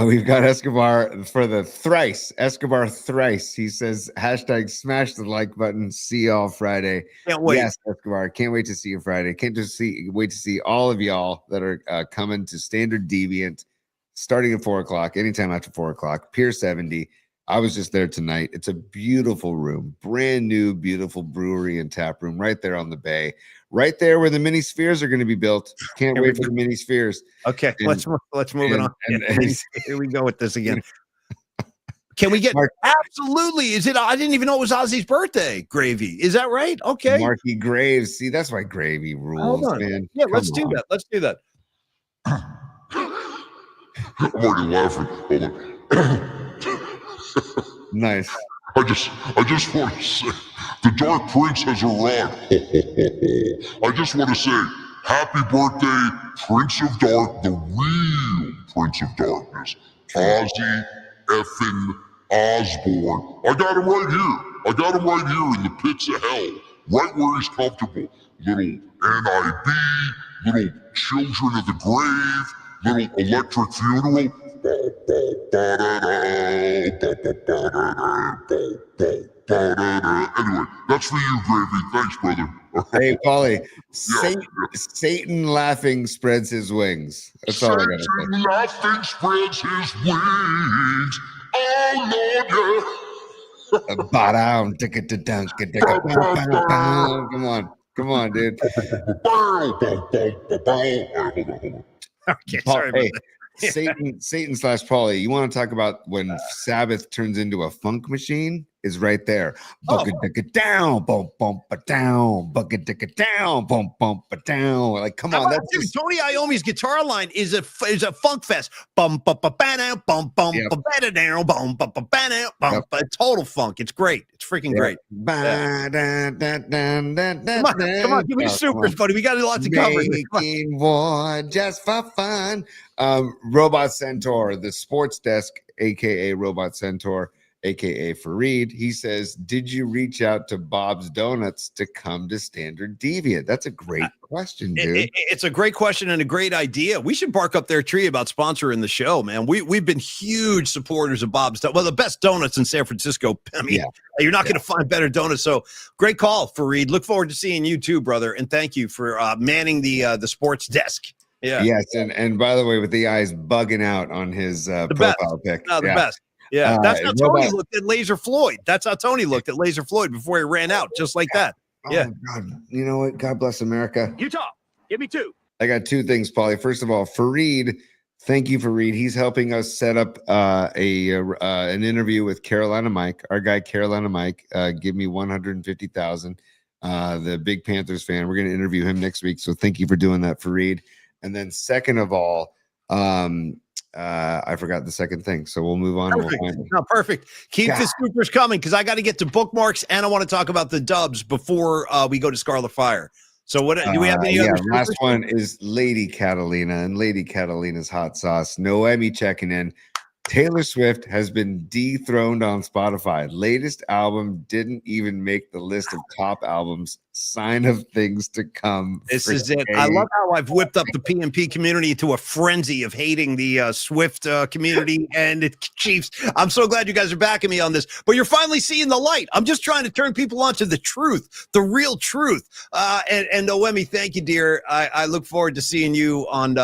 We've got Escobar for the thrice. Escobar thrice. He says, hashtag smash the like button. See y'all Friday. Can't wait. Yes, Escobar. Can't wait to see you Friday. Wait to see all of y'all that are coming to Standard Deviant starting at 4 o'clock, anytime after 4 o'clock, Pier 70. I was just there tonight. It's a beautiful room, brand new, beautiful brewery and tap room right there on the bay, right there where the mini spheres are going to be built. Can't wait for the mini spheres. Okay, let's move it on. Here we go with this again. Can we get absolutely? Is it? I didn't even know it was Ozzy's birthday. Gravy, is that right? Okay, Marky Graves. See, that's why Gravy rules, man. Yeah, let's do that. Let's do that. I'm already laughing. Hold on. Nice. I just want to say the Dark Prince has arrived. I just want to say happy birthday, Prince of Dark, the real Prince of Darkness, Ozzy effing Osbourne. I got him right here. In the pits of hell, right where he's comfortable. Little NIB, little Children of the Grave, little Electric Funeral. Anyway, that's for you, Gravy. Thanks, brother. Hey, Paulie. Satan laughing spreads his wings. That's all I gotta say. Satan laughing spreads his wings. Oh, Lord, yeah. Ba-dum, ticka-da-dunk, Come on, dude. Okay, sorry about that. Satan / Paulie, you want to talk about when Sabbath turns into a funk machine? Is right there. Bucket down, bump down, bucket down, bump down. Like, come on, that's dude. Tony Iommi's guitar line is a funk fest. Bum bum ba down, bum bum ba down, bum bum ba down, bum. Total funk. It's great. It's freaking great. Come on, give me the supers, buddy. We got a lot to cover. Making war just for fun. Robot Centaur, the sports desk, aka Robot Centaur, aka Fareed. He says, did you reach out to Bob's Donuts to come to Standard Deviant? That's a great question, dude. It's a great question and a great idea. We should bark up their tree about sponsoring the show, man. We've been huge supporters of Bob's Donuts. Well, the best donuts in San Francisco. I mean, you're not going to find better donuts. So great call, Fareed. Look forward to seeing you too, brother. And thank you for manning the sports desk. Yeah. Yes, and by the way, with the eyes bugging out on his profile pic. The best. Yeah, that's how Tony looked at Laser Floyd. That's how Tony looked at Laser Floyd before he ran out, just like that. Yeah. Oh, God. You know what? God bless America. Utah, give me two. I got two things, Paulie. First of all, Fareed, thank you, Fareed. He's helping us set up an interview with Carolina Mike, our guy Carolina Mike. Give me 150,000. The big Panthers fan. We're going to interview him next week. So thank you for doing that, Fareed. And then second of all, I forgot the second thing, so we'll move on. Perfect. Keep the supers coming because I got to get to bookmarks and I want to talk about the Dubs before we go to Scarlet Fire. So what do we have any other? Last one is Lady Catalina and Lady Catalina's hot sauce. Noemi checking in. Taylor Swift has been dethroned on Spotify. Latest album didn't even make the list of top albums. Sign of things to come. This is it. I love how I've whipped up the PMP community to a frenzy of hating the Swift community and the Chiefs. I'm so glad you guys are backing me on this, but you're finally seeing the light. I'm just trying to turn people on to the truth, the real truth. And Noemi, thank you, dear. I look forward to seeing you on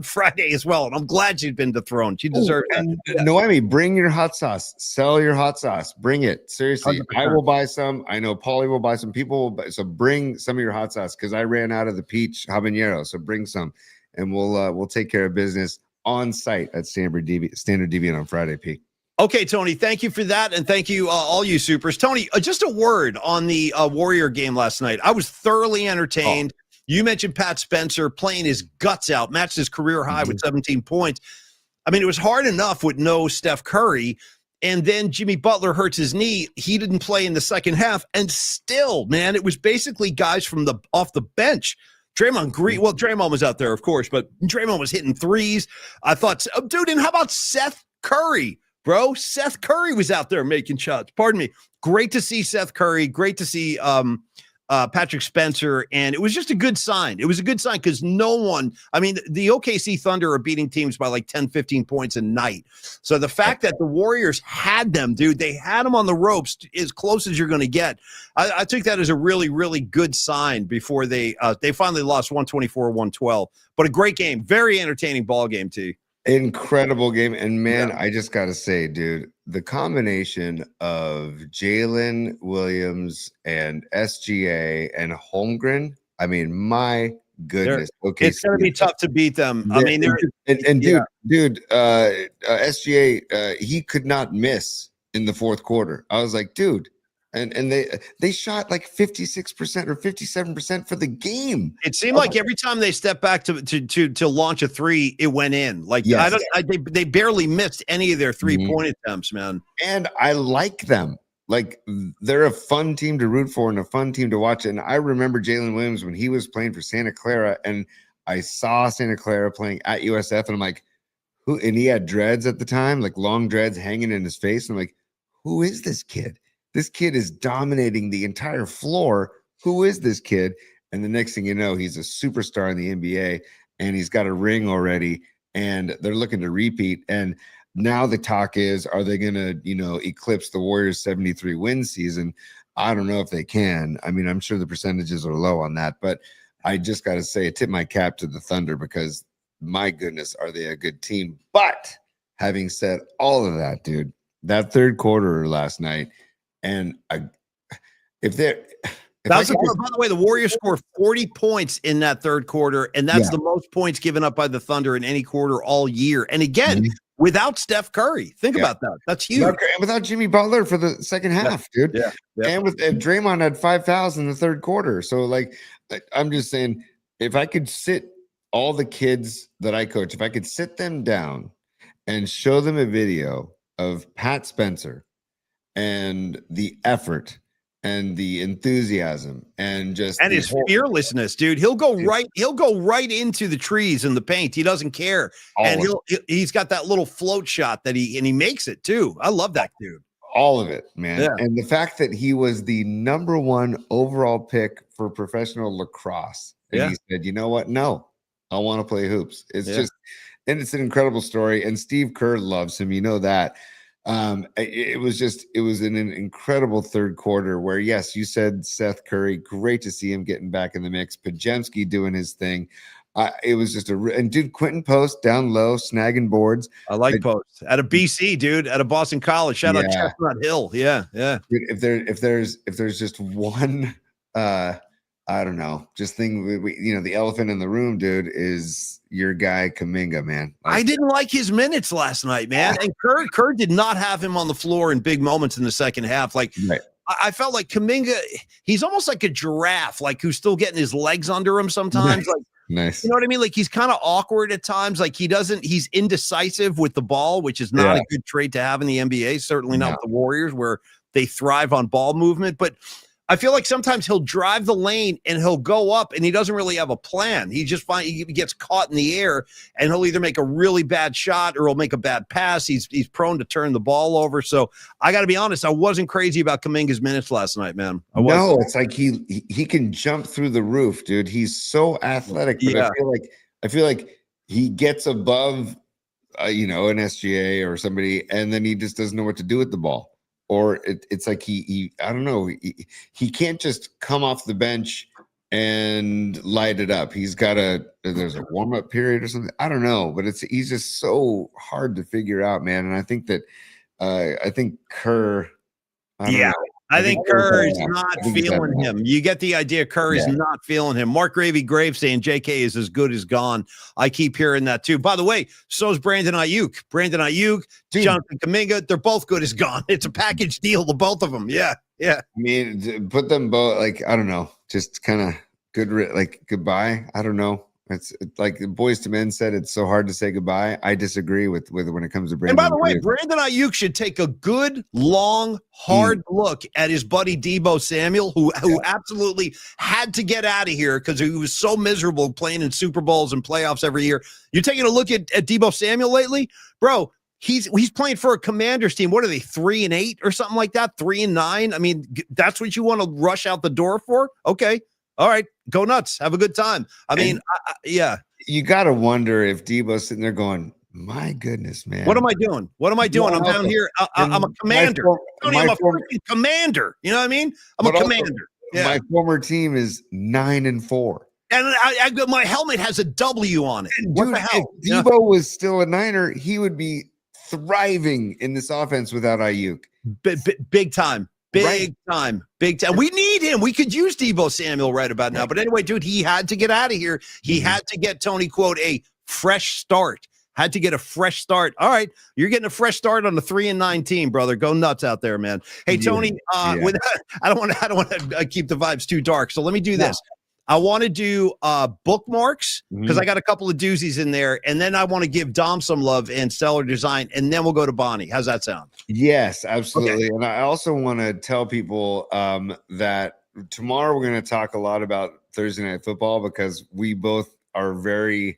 Friday as well. And I'm glad she's been dethroned. She deserves it. Noemi, bring your hot sauce. Sell your hot sauce. Bring it. Seriously. 100%. I will buy some. I know Paulie will buy some. People will buy. So bring some of your hot sauce because I ran out of the peach habanero. So bring some, and we'll take care of business on site at Standard Deviant on Friday, P. Okay, Tony, thank you for that. And thank you, all you supers. Tony, just a word on the Warrior game last night. I was thoroughly entertained. You mentioned Pat Spencer playing his guts out, matched his career high with 17 points. I mean, it was hard enough with no Steph Curry. And then Jimmy Butler hurts his knee. He didn't play in the second half. And still, man, it was basically guys from off the bench. Draymond Green. Well, Draymond was out there, of course, but Draymond was hitting threes. I thought, dude, and how about Seth Curry, bro? Seth Curry was out there making shots. Pardon me. Great to see Seth Curry. Great to see Patrick Spencer. And it was just a good sign. It was a good sign because no one, I mean, the OKC Thunder are beating teams by like 10, 15 points a night. So the fact that the Warriors had them, dude, they had them on the ropes as close as you're going to get. I took that as a really, really good sign before they finally lost 124-112. But a great game. Very entertaining ball game, too. Incredible game. And man, I just got to say, dude, the combination of Jalen Williams and SGA and Holmgren, I mean, my goodness. Okay, it's going to be tough to beat them. I mean, dude, SGA, he could not miss in the fourth quarter. I was like, dude, and they shot like 56% or 57% for the game. It seemed like every time they stepped back to launch a three, it went in. Like they barely missed any of their 3-point attempts, man. And I like them. Like they're a fun team to root for and a fun team to watch. And I remember Jalen Williams when he was playing for Santa Clara, and I saw Santa Clara playing at USF, and I'm like, who? And he had dreads at the time, like long dreads hanging in his face. And I'm like, who is this kid? This kid is dominating the entire floor. Who is this kid? And the next thing you know, he's a superstar in the NBA, and he's got a ring already, and they're looking to repeat. And now the talk is, are they going to, eclipse the Warriors' 73 win season? I don't know if they can. I mean, I'm sure the percentages are low on that, but I just got to say, I tip my cap to the Thunder because my goodness, are they a good team? But having said all of that, dude, that third quarter last night, and by the way, the Warriors scored 40 points in that third quarter, and that's the most points given up by the Thunder in any quarter all year. And again, without Steph Curry, think about that. That's huge. Without Jimmy Butler for the second half, dude. Yeah. And Draymond had 5 fouls in the third quarter. So, like, I'm just saying, if I could sit all the kids that I coach, if I could sit them down and show them a video of Pat Spencer and the effort and the enthusiasm and his fearlessness, dude. He'll go right into the trees in the paint. He doesn't care. And he's got that little float shot that he makes it too. I love that dude. All of it, man. Yeah. And the fact that he was the number 1 overall pick for professional lacrosse. And he said, you know what? No, I want to play hoops. It's just, and it's an incredible story. And Steve Kerr loves him. You know that. It was an incredible third quarter where, yes, you said Seth Curry, great to see him getting back in the mix. Pajemski doing his thing. It was just and dude, Quentin Post down low, snagging boards. I like Post at a BC, dude, at a Boston College. Shout out Chestnut Hill. Yeah. Dude, if there's just one, I don't know, just thing, the elephant in the room, dude, is your guy Kuminga, man. I didn't like his minutes last night, man. And Kerr did not have him on the floor in big moments in the second half. Like, I felt like Kuminga, he's almost like a giraffe, like who's still getting his legs under him sometimes. Like, nice. You know what I mean? Like, he's kind of awkward at times. Like, he's indecisive with the ball, which is not a good trait to have in the NBA. Certainly not with the Warriors, where they thrive on ball movement. But I feel like sometimes he'll drive the lane and he'll go up and he doesn't really have a plan. He gets caught in the air and he'll either make a really bad shot or he'll make a bad pass. He's prone to turn the ball over. So I got to be honest, I wasn't crazy about Kuminga's minutes last night, man. No, it's like he can jump through the roof, dude. He's so athletic. But I feel like he gets above, an SGA or somebody, and then he just doesn't know what to do with the ball. Or it's like he I don't know, he can't just come off the bench and light it up. There's a warm-up period or something. I don't know, but he's just so hard to figure out, man. And I think that Kerr. I think Kerr is not feeling him. You get the idea. Kerr is not feeling him. Mark Graves saying JK is as good as gone. I keep hearing that too. By the way, so is Brandon Ayuk. Dude. Jonathan Kuminga, they're both good as gone. It's a package deal, the both of them. Yeah. I mean, put them both, like, I don't know, just kind of good, like goodbye. I don't know. It's like the Boys to Men said, it's so hard to say goodbye. I disagree with when it comes to And Brandon. by the way, Ayuk. Brandon Ayuk should take a good, long, hard look at his buddy Deebo Samuel, who absolutely had to get out of here because he was so miserable playing in Super Bowls and playoffs every year. You're taking a look at Deebo Samuel lately, bro. He's playing for a Commanders team. What are they, 3-8 or something like that? 3-9. I mean, that's what you want to rush out the door for? Okay, all right, go nuts, have a good time. I mean, yeah. You got to wonder if Deebo's sitting there going, my goodness, man. What am I doing? What am I doing? I'm down here. I'm a commander. Tony, I'm a freaking commander. You know what I mean? I'm a commander. My former team is 9-4. And my helmet has a W on it. What Dude, the hell? if Deebo was still a Niner, he would be thriving in this offense without Ayuk. Big time. Big time. We need him. We could use Deebo Samuel right about now. But anyway, dude, he had to get out of here. He had to get, Tony, quote, a fresh start. Had to get a fresh start. All right, you're getting a fresh start on the 3-9 team, brother. Go nuts out there, man. Hey, Tony, with I don't want to keep the vibes too dark. So let me do this. I want to do bookmarks because I got a couple of doozies in there, and then I want to give Dom some love and Stellar Design, and then we'll go to Bonnie. How's that sound? Yes, absolutely. Okay. And I also want to tell people that tomorrow we're going to talk a lot about Thursday Night Football because we both are very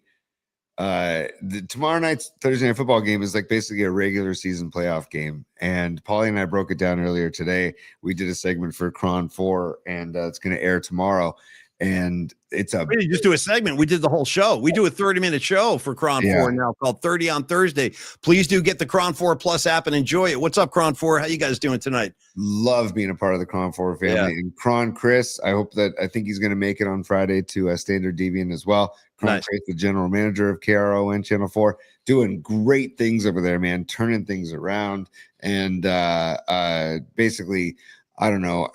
tomorrow night's Thursday Night Football game is like basically a regular season playoff game. And Paulie and I broke it down earlier today. We did a segment for Cron 4, and it's going to air tomorrow. And we didn't just do a segment. We did the whole show. We do a 30-minute show for Cron 4 now called 30 on Thursday. Please do get the Cron 4 Plus app and enjoy it. What's up, Cron 4? How you guys doing tonight? Love being a part of the Cron 4 family. Yeah. And Cron Chris, I think he's going to make it on Friday to Standard Deviant as well. Cron Chris, the general manager of KRO and Channel 4, doing great things over there, man, turning things around. And basically, I don't know,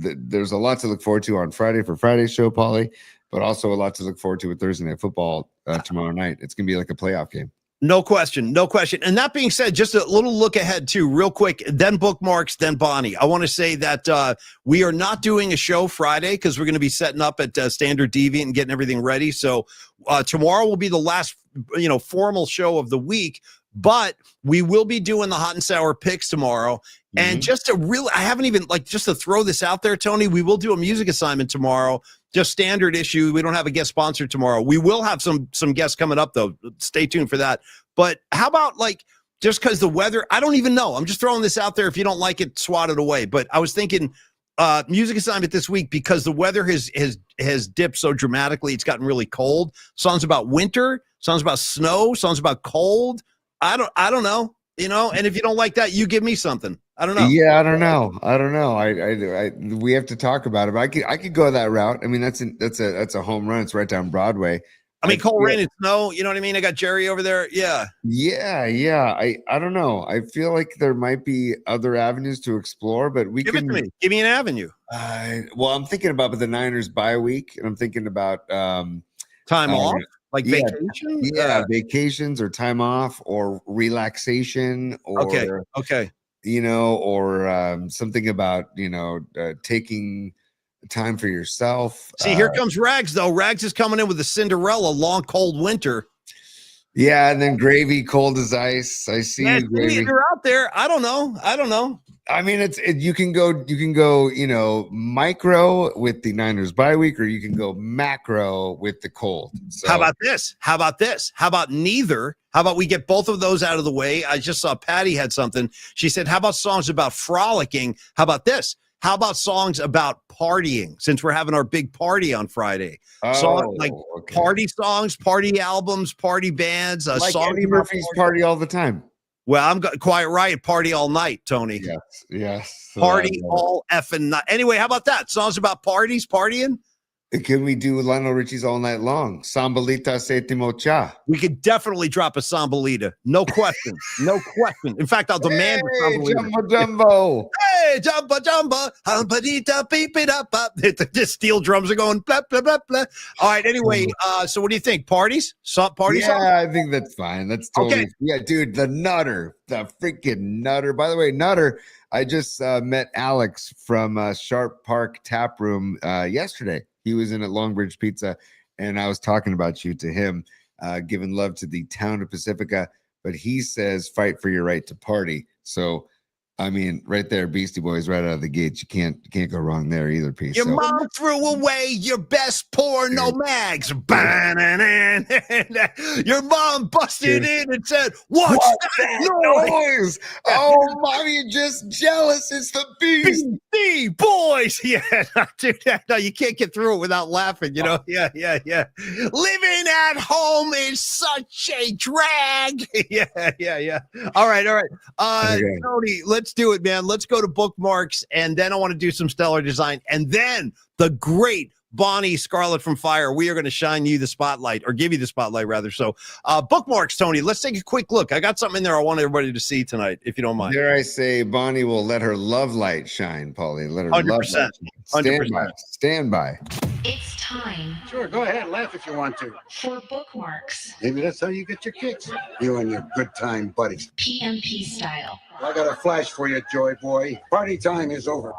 there's a lot to look forward to on Friday for Friday's show, Paulie, but also a lot to look forward to with Thursday Night Football tomorrow night. It's going to be like a playoff game. No question. No question. And that being said, just a little look ahead too, real quick, then bookmarks, then Bonnie. I want to say that we are not doing a show Friday because we're going to be setting up at Standard Deviant and getting everything ready. So tomorrow will be the last, formal show of the week. But we will be doing the hot and sour picks tomorrow. And just to throw this out there, Tony, we will do a music assignment tomorrow, just standard issue. We don't have a guest sponsor tomorrow. We will have some guests coming up, though. Stay tuned for that. But how about just because the weather, I don't even know. I'm just throwing this out there. If you don't like it, swat it away. But I was thinking music assignment this week because the weather has dipped so dramatically. It's gotten really cold. Songs about winter, songs about snow, songs about cold. I don't know, and if you don't like that, you give me something. I don't know. Yeah, I don't know. I we have to talk about it. But I could go that route. I mean, that's a home run. It's right down Broadway. I mean, cold rain and snow. You know what I mean? I got Jerry over there. Yeah. I don't know. I feel like there might be other avenues to explore, but give it to me. Give me an avenue. Well, I'm thinking about the Niners bye week, and I'm thinking about time off. Like vacation? Yeah, vacations or time off or relaxation or okay. Or something about taking time for yourself. See, here comes Rags though. Rags is coming in with a Cinderella long cold winter. Yeah, and then Gravy cold as ice. I see you, Gravy. You're out there. I don't know. I mean, you can go, micro with the Niners bye week, or you can go macro with the cold. So. How about this? How about neither? How about we get both of those out of the way? I just saw Patty had something. She said, how about songs about frolicking? How about this? How about songs about partying? Since we're having our big party on Friday. Party songs, party albums, party bands. Like Eddie Murphy's party all the time. Well, I'm quite right. Party all night, Tony. Yes. Party all effing night. Anyway, how about that? Songs about parties, partying? Can we do Lionel Richie's All Night Long? Sambalita Setimo Cha. We could definitely drop a Sambalita. No question. No question. In fact, I'll demand a Sambalita. Jumbo Jumbo. Hey, Jumbo Jumbo. Hampadita, beep it up. The steel drums are going blah, blah, blah, blah. All right. Anyway, so what do you think? Parties? Party songs? Yeah, I think that's fine. That's totally. Okay. Yeah, dude, the freaking Nutter. By the way, Nutter, I just met Alex from Sharp Park Tap Room yesterday. He was in at Longbridge Pizza, and I was talking about you to him, giving love to the town of Pacifica, but he says fight for your right to party. So, I mean, right there, Beastie Boys, right out of the gates. You can't go wrong there either. Piece. Your So, mom threw away your best porno mags. Your mom busted in and said, "What's that noise?" Oh, mommy, you're just jealous. It's the Beastie Boys. Yeah, dude, no, you can't get through it without laughing. You know, yeah. Living at home is such a drag. Yeah. All right. Okay. Tony, let's do it, man. Let's go to bookmarks, and then I want to do some stellar design, and then the great Bonnie Scarlett from Fire. We are going to shine you the spotlight, or give you the spotlight, rather. So, bookmarks, Tony. Let's take a quick look. I got something in there I want everybody to see tonight, if you don't mind. Dare I say, Bonnie will let her love light shine, Paulie. Let her 100%. love light shine. 100%. Stand by. It's time Sure, go ahead, laugh if you want to. for bookmarks, Maybe that's how you get your kicks. You and your good time buddies. PMP style. I got a flash for you, Joy Boy. Party time is over.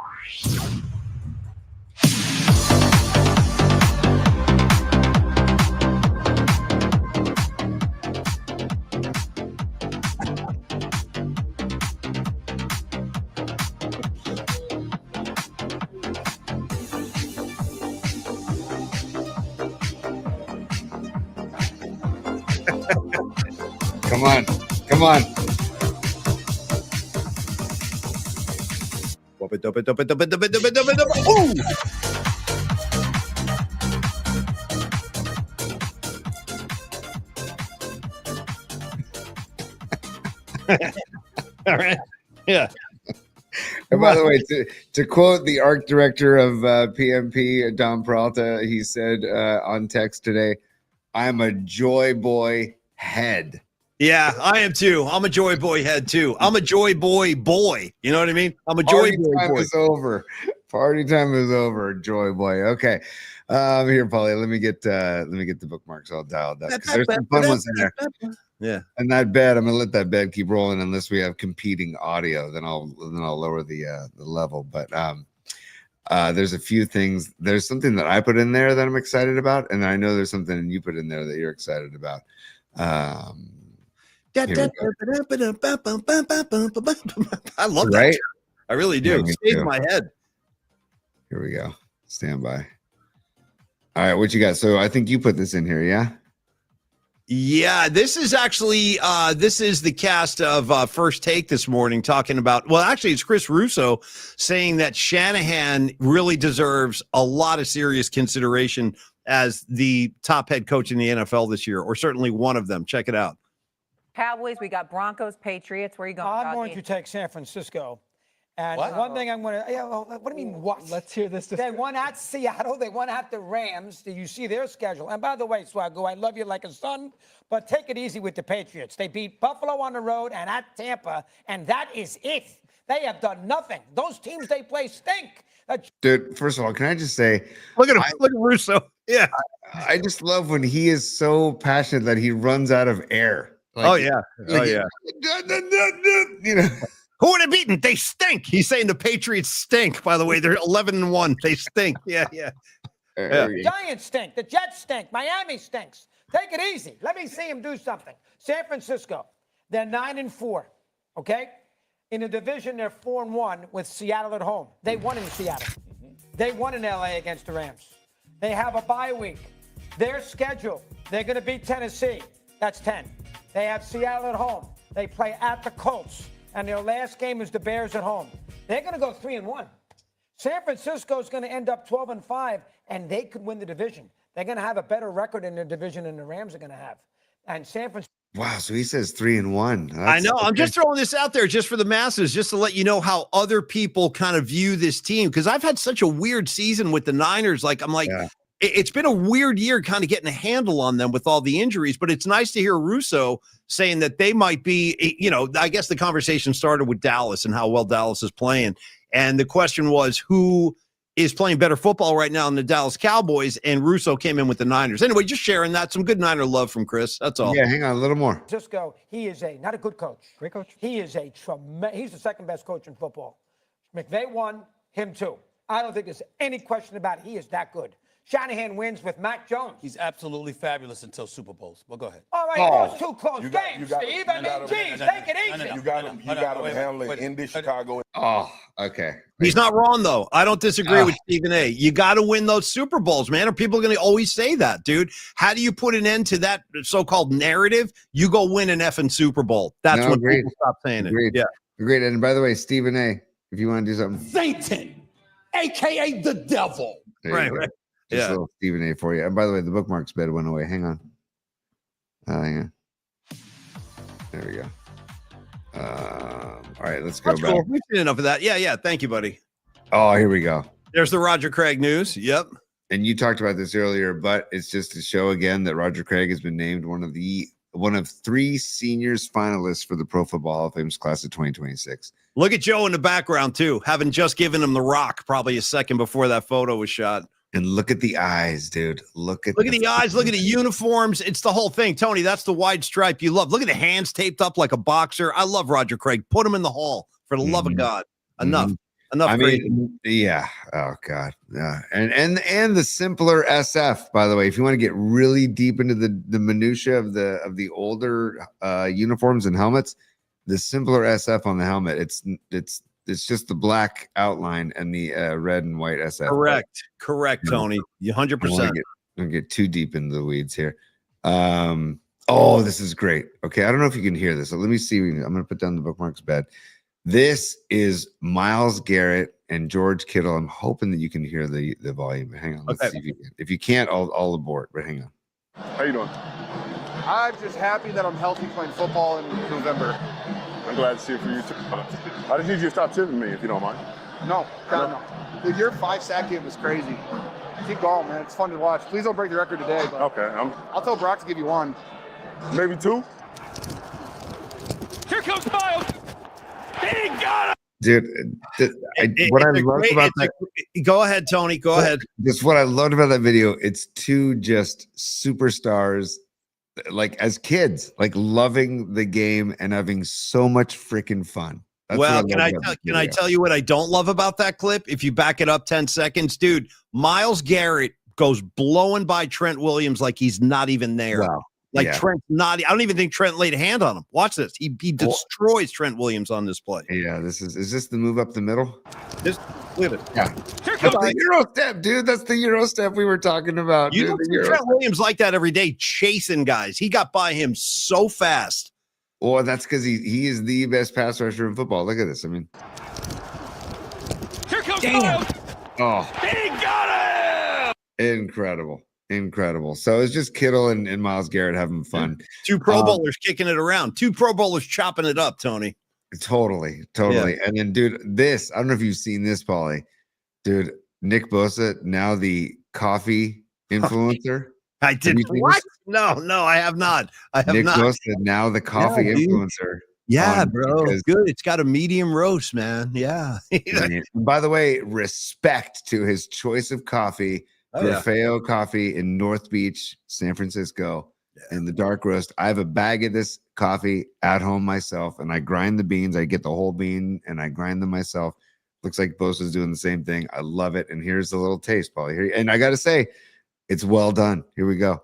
Come on. Come on. Ooh! All right. Yeah. And by the way, to quote the art director of PMP, Don Peralta, he said on text today, "I'm a Joy Boy head." Yeah, I am too. I'm a Joy Boy head too. I'm a Joy Boy boy. You know what I mean? I'm a Joy Party Boy time boy. is over. Party time is over, Joy Boy. Okay. Here, Paulie. Let me get the bookmarks all dialed up, 'cause there's some fun ones in there. Yeah. And that bed, I'm gonna let that bed keep rolling unless we have competing audio. Then I'll lower the level. But there's a few things. There's something that I put in there that I'm excited about, and I know there's something you put in there that you're excited about. I love that. Right? Tune. I really do. Yeah, It me stays too. in my head. Here we go. Stand by. All right, what you got? So I think you put this in here, yeah? Yeah, this is actually this is the cast of First Take this morning talking about, well, actually it's Chris Russo saying that Shanahan really deserves a lot of serious consideration as the top head coach in the NFL this year, or certainly one of them. Check it out. Cowboys, we got Broncos, Patriots. Where are you going? I'm going to take San Francisco. And one thing I'm going to, what do you mean, what? Let's hear this. They won at Seattle. They won at the Rams. Do you see their schedule? And by the way, Swaggo, I love you like a son, but take it easy with the Patriots. They beat Buffalo on the road and at Tampa, and that is it. They have done nothing. Those teams they play stink. Dude, first of all, can I just say, Look at him, look at Russo. Yeah. I just love when he is so passionate that he runs out of air. Oh yeah. Oh yeah. You know. Who are they beating? They stink. He's saying the Patriots stink. By the way, they're 11-1. They stink. Yeah. The Giants stink. The Jets stink. Miami stinks. Take it easy. Let me see him do something. San Francisco, they're 9-4. Okay, in the division they're 4-1 with Seattle at home. They won in Seattle. They won in LA against the Rams. They have a bye week. Their schedule, they're going to beat Tennessee. That's 10. They have Seattle at home. They play at the Colts. And their last game is the Bears at home. They're going to go 3-1. San Francisco is going to end up 12-5, and they could win the division. They're going to have a better record in their division than the Rams are going to have. And San Francisco. Wow, so he says 3-1. I know. I'm just throwing this out there just for the masses, just to let you know how other people kind of view this team. Because I've had such a weird season with the Niners. It's been a weird year kind of getting a handle on them with all the injuries, but it's nice to hear Russo saying that they might be, I guess the conversation started with Dallas and how well Dallas is playing. And the question was, who is playing better football right now than the Dallas Cowboys? And Russo came in with the Niners. Anyway, just sharing that. Some good Niner love from Chris. That's all. Yeah, hang on a little more. Francisco, he is not a good coach. Great coach. He is he's the second best coach in football. McVay won, him too. I don't think there's any question about it. He is that good. Shanahan wins with Mac Jones. He's absolutely fabulous until Super Bowls. Well, go ahead. All right, those two close games, Steve. I mean, geez, take it easy. You got him handling in Chicago. Oh, okay. He's not wrong, though. I don't disagree with Stephen A. You got to win those Super Bowls, man. Are people going to always say that, dude? How do you put an end to that so-called narrative? You go win an effing Super Bowl. That's when people stop saying it. Yeah. Great. And by the way, Stephen A., if you want to do something. Satan, a.k.a. the devil. Right. Just a little Stephen A. for you. And by the way, the bookmarks bed went away. Hang on. Hang on. There we go. All right, let's go back. Cool. We've seen enough of that. Yeah. Thank you, buddy. Oh, here we go. There's the Roger Craig news. Yep. And you talked about this earlier, but it's just to show again that Roger Craig has been named one of 3 seniors finalists for the Pro Football Hall of Fame's class of 2026. Look at Joe in the background, too, having just given him the rock probably a second before that photo was shot. And look at the eyes, dude. Look at the eyes. Look at the uniforms. It's the whole thing. Tony, that's the wide stripe you love. Look at the hands taped up like a boxer. I love Roger Craig. Put him in the hall for the love of God. Enough. Enough. I mean, yeah. Oh God. Yeah. And the simpler SF, by the way, if you want to get really deep into the minutia of the older uniforms and helmets, the simpler SF on the helmet, it's just the black outline and the red and white SF. Correct, Tony. You 100%. Don't get too deep into the weeds here. Oh, this is great. Okay, I don't know if you can hear this. So let me see. I'm going to put down the bookmarks bed. This is Myles Garrett and George Kittle. I'm hoping that you can hear the volume. Hang on. Let's see if you can. If you can't, I'll abort. But hang on. How you doing? I'm just happy that I'm healthy playing football in November. I'm glad to see it for you too. I just need you to stop tipping me if you don't mind. No. Dude, your 5-sack game is crazy. Keep going, man. It's fun to watch. Please don't break the record today. But Okay. I'll tell Brock to give you 1. Maybe 2. Here comes Miles. He got him. Dude, what I love about that. Go ahead, Tony. Go ahead. Just what I loved about that video. It's 2 just superstars, like as kids, like loving the game and having so much freaking fun. Well, can I tell you what I don't love about that clip? If you back it up 10 seconds, dude, Myles Garrett goes blowing by Trent Williams like he's not even there. Wow. Trent's not. I don't even think Trent laid a hand on him. Watch this. He destroys Trent Williams on this play. Yeah, is this the move up the middle? Just look at it. Yeah. That's the Euro step, dude. That's the Euro step we were talking about. You don't see Trent Williams like that every day chasing guys. He got by him so fast. Well, that's because he is the best pass rusher in football. Look at this. I mean, Here comes Miles. Oh, He got him. Incredible. So it's just Kittle and Myles Garrett having fun. 2 Pro Bowlers kicking it around. 2 Pro Bowlers chopping it up, Tony. Totally. Yeah. And then, dude, I don't know if you've seen this, Paulie. Dude, Nick Bosa, now the coffee influencer. I did. What? No, I have not. Nick Bosa, now the coffee influencer. Yeah, bro. Good. It's got a medium roast, man. Yeah. And by the way, respect to his choice of coffee. Grafeo coffee in North Beach, San Francisco, in the dark roast. I have a bag of this coffee at home myself, and I grind the beans. I get the whole bean and I grind them myself. Looks like Bosa's doing the same thing. I love it. And here's the little taste, Paulie. Here, and I got to say, it's well done. Here we go.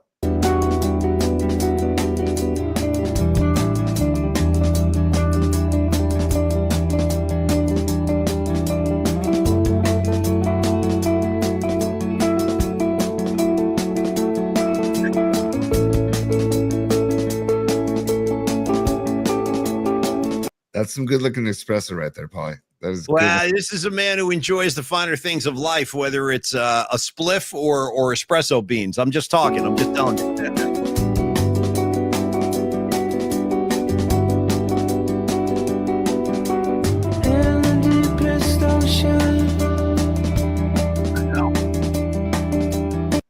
That's some good looking espresso right there, Paulie. That is this is a man who enjoys the finer things of life, whether it's a spliff or espresso beans. I'm just talking. I'm just telling you.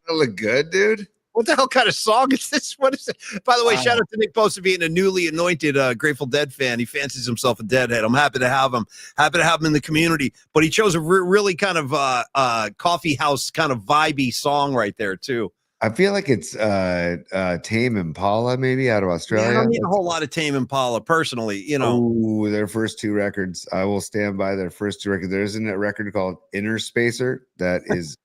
Look good, dude. What the hell kind of song is this? What is it? By the way, shout out to Nick Bosa being a newly anointed Grateful Dead fan. He fancies himself a Deadhead. I'm happy to have him. Happy to have him in the community. But he chose a really kind of coffee house kind of vibey song right there too. I feel like it's Tame Impala, maybe out of Australia. Yeah, I don't need a whole lot of Tame Impala personally. You know, ooh, their first 2 records. I will stand by their first 2 records. There isn't a record called Inner Spacer that is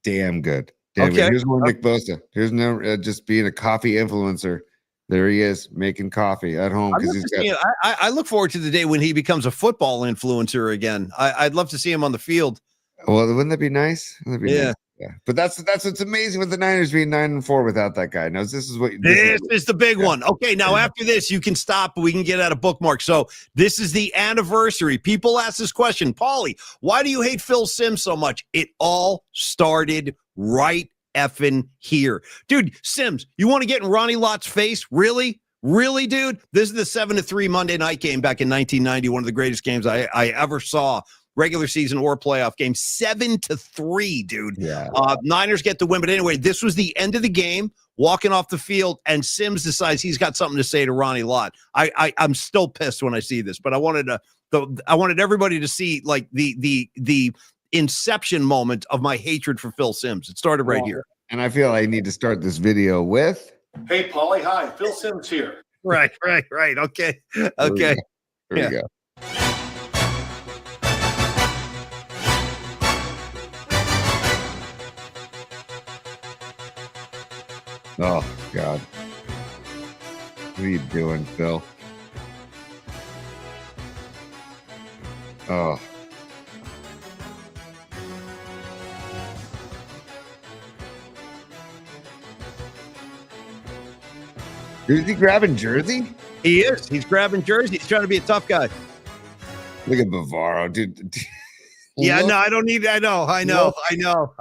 damn good. Damn Okay. it. Here's more Nick Bosa. Here's no just being a coffee influencer. There he is making coffee at home because he's got. I look forward to the day when he becomes a football influencer again. I'd love to see him on the field. Well, wouldn't that be nice? Wouldn't that be Yeah. nice? Yeah. But that's what's amazing with the Niners being 9-4 without that guy. Now this is what This is the big one. Okay, now after this, you can stop. We can get out a bookmark. So this is the anniversary. People ask this question, Paulie, why do you hate Phil Simms so much? It all started right effing here. Dude, Simms, you want to get in Ronnie Lott's face? Really? Really, dude? This is the 7-3 Monday night game back in 1990, one of the greatest games I ever saw. Regular season or playoff game, 7-3, dude. Yeah. Niners get the win. But anyway, this was the end of the game, walking off the field, and Simms decides he's got something to say to Ronnie Lott. I'm still pissed when I see this, but I wanted everybody to see like the inception moment of my hatred for Phil Simms. It started right here. And I feel I need to start this video with. Hey, Paulie. Hi. Phil Simms here. Right. Okay. Here we go. Oh, God. What are you doing, Phil? Oh. Is he grabbing jersey? He is. He's grabbing jersey. He's trying to be a tough guy. Look at Bavaro, dude. Yeah, Look no, I don't need. I know. at Bavaro,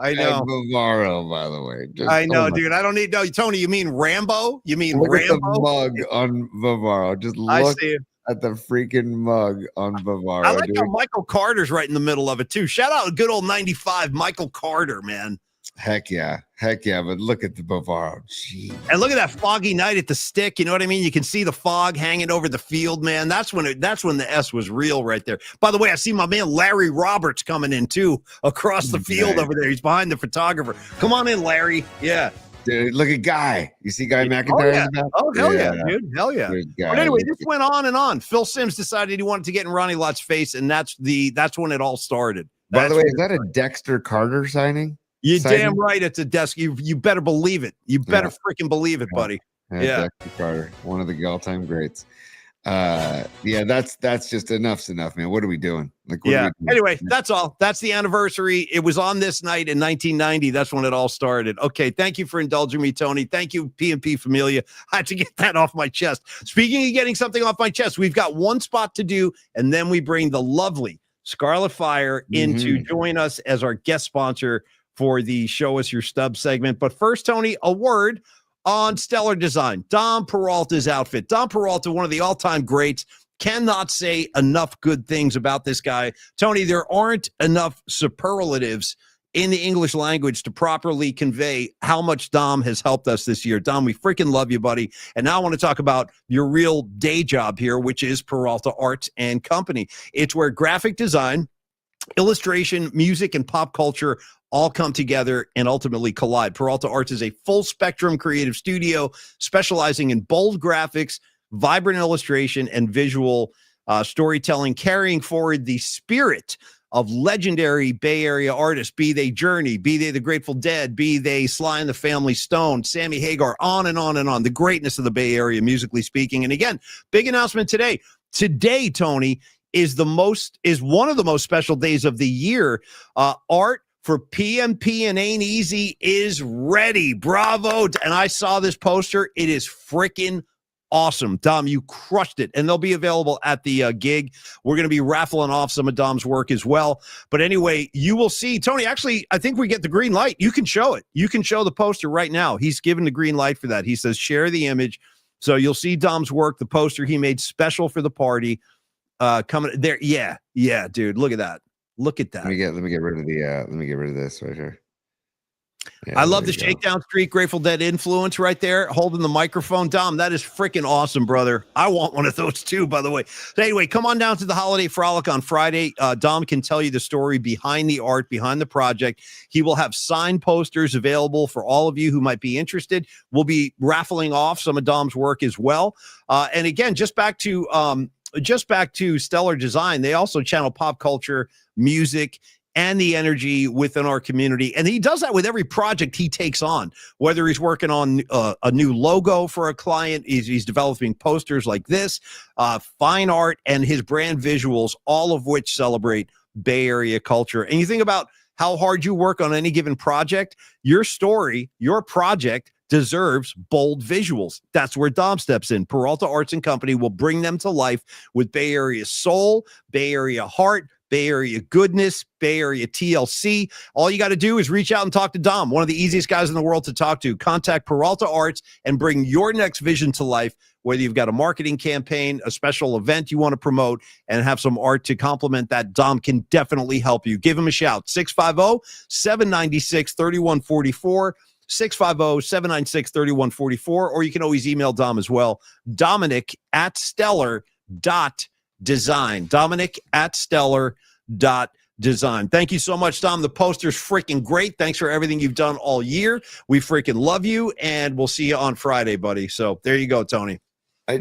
by the way. Just, I know, oh my- dude. I don't need. No, Tony. You mean Rambo? You mean Look at the Rambo? mug on Bavaro. Just I look see it. at the freaking mug on Bavaro. I like dude. how Michael Carter's right in the middle of it too. Shout out good old 95 Michael Carter, man. Heck yeah. But look at the Bavaro. Gee. And look at that foggy night at the stick. You know what I mean? You can see the fog hanging over the field, man. That's when the S was real right there. By the way, I see my man Larry Roberts coming in too across the field over there. He's behind the photographer. Come on in, Larry. Yeah. Dude, look at Guy. You see Guy McIntyre in the back? Oh, hell yeah, dude. Hell yeah. There's Guy. But anyway, this went on and on. Phil Simms decided he wanted to get in Ronnie Lott's face, and that's when it all started. By the way, is that a Dexter Carter signing? You're damn right. It's a desk. You better believe it. You better freaking believe it, buddy. Yeah. Dexter Carter, one of the all-time greats. That's just enough's enough, man. What are we doing? Like, what are we doing? Anyway, that's all. That's the anniversary. It was on this night in 1990. That's when it all started. Okay, thank you for indulging me, Tony. Thank you, P&P Familia. I had to get that off my chest. Speaking of getting something off my chest, we've got one spot to do, and then we bring the lovely Scarlet Fire in to join us as our guest sponsor for the Show Us Your Stub segment. But first, Tony, a word on Stellar Design. Dom Peralta's outfit. Dom Peralta, one of the all-time greats. Cannot say enough good things about this guy. Tony, there aren't enough superlatives in the English language to properly convey how much Dom has helped us this year. Dom, we freaking love you, buddy. And now I want to talk about your real day job here, which is Peralta Arts and Company. It's where graphic design, illustration, music, and pop culture all come together and ultimately collide. Peralta Arts is a full spectrum creative studio specializing in bold graphics, vibrant illustration, and visual storytelling, carrying forward the spirit of legendary Bay Area artists, be they Journey, be they the Grateful Dead, be they Sly and the Family Stone, Sammy Hagar, on and on and on. The greatness of the Bay Area, musically speaking. And again, big announcement today. Today, Tony, is one of the most special days of the year. Art for PMP and Ain't Easy is ready. Bravo. And I saw this poster. It is freaking awesome. Dom, you crushed it. And they'll be available at the gig. We're going to be raffling off some of Dom's work as well. But anyway, you will see. Tony, actually, I think we get the green light. You can show it. You can show the poster right now. He's given the green light for that. He says, share the image. So you'll see Dom's work, the poster he made special for the party. Coming there. Yeah, dude. Look at that. Look at that. Let me get rid of this right here. Yeah, I love the Shakedown Street Grateful Dead influence right there, holding the microphone. Dom, that is freaking awesome, brother. I want one of those too, by the way. So anyway, come on down to the Holiday Frolic on Friday. Dom can tell you the story behind the art, behind the project. He will have signed posters available for all of you who might be interested. We'll be raffling off some of Dom's work as well. And again, just back to Stellar Design, they also channel pop culture, music, and the energy within our community. And he does that with every project he takes on, whether he's working on a new logo for a client, he's developing posters like this, fine art, and his brand visuals, all of which celebrate Bay Area culture. And you think about how hard you work on any given project, your story, your project deserves bold visuals. That's where Dom steps in. Peralta Arts and Company will bring them to life with Bay Area soul, Bay Area heart, Bay Area goodness, Bay Area TLC. All you got to do is reach out and talk to Dom, one of the easiest guys in the world to talk to. Contact Peralta Arts and bring your next vision to life, whether you've got a marketing campaign, a special event you want to promote, and have some art to complement that. Dom can definitely help you. Give him a shout, 650-796-3144, 650-796-3144, or you can always email Dom as well, Dominic@stellar.design. Dominic@stellar.design. Thank you so much, Dom. The poster's freaking great. Thanks for everything you've done all year. We freaking love you, and we'll see you on Friday, buddy. So there you go, Tony.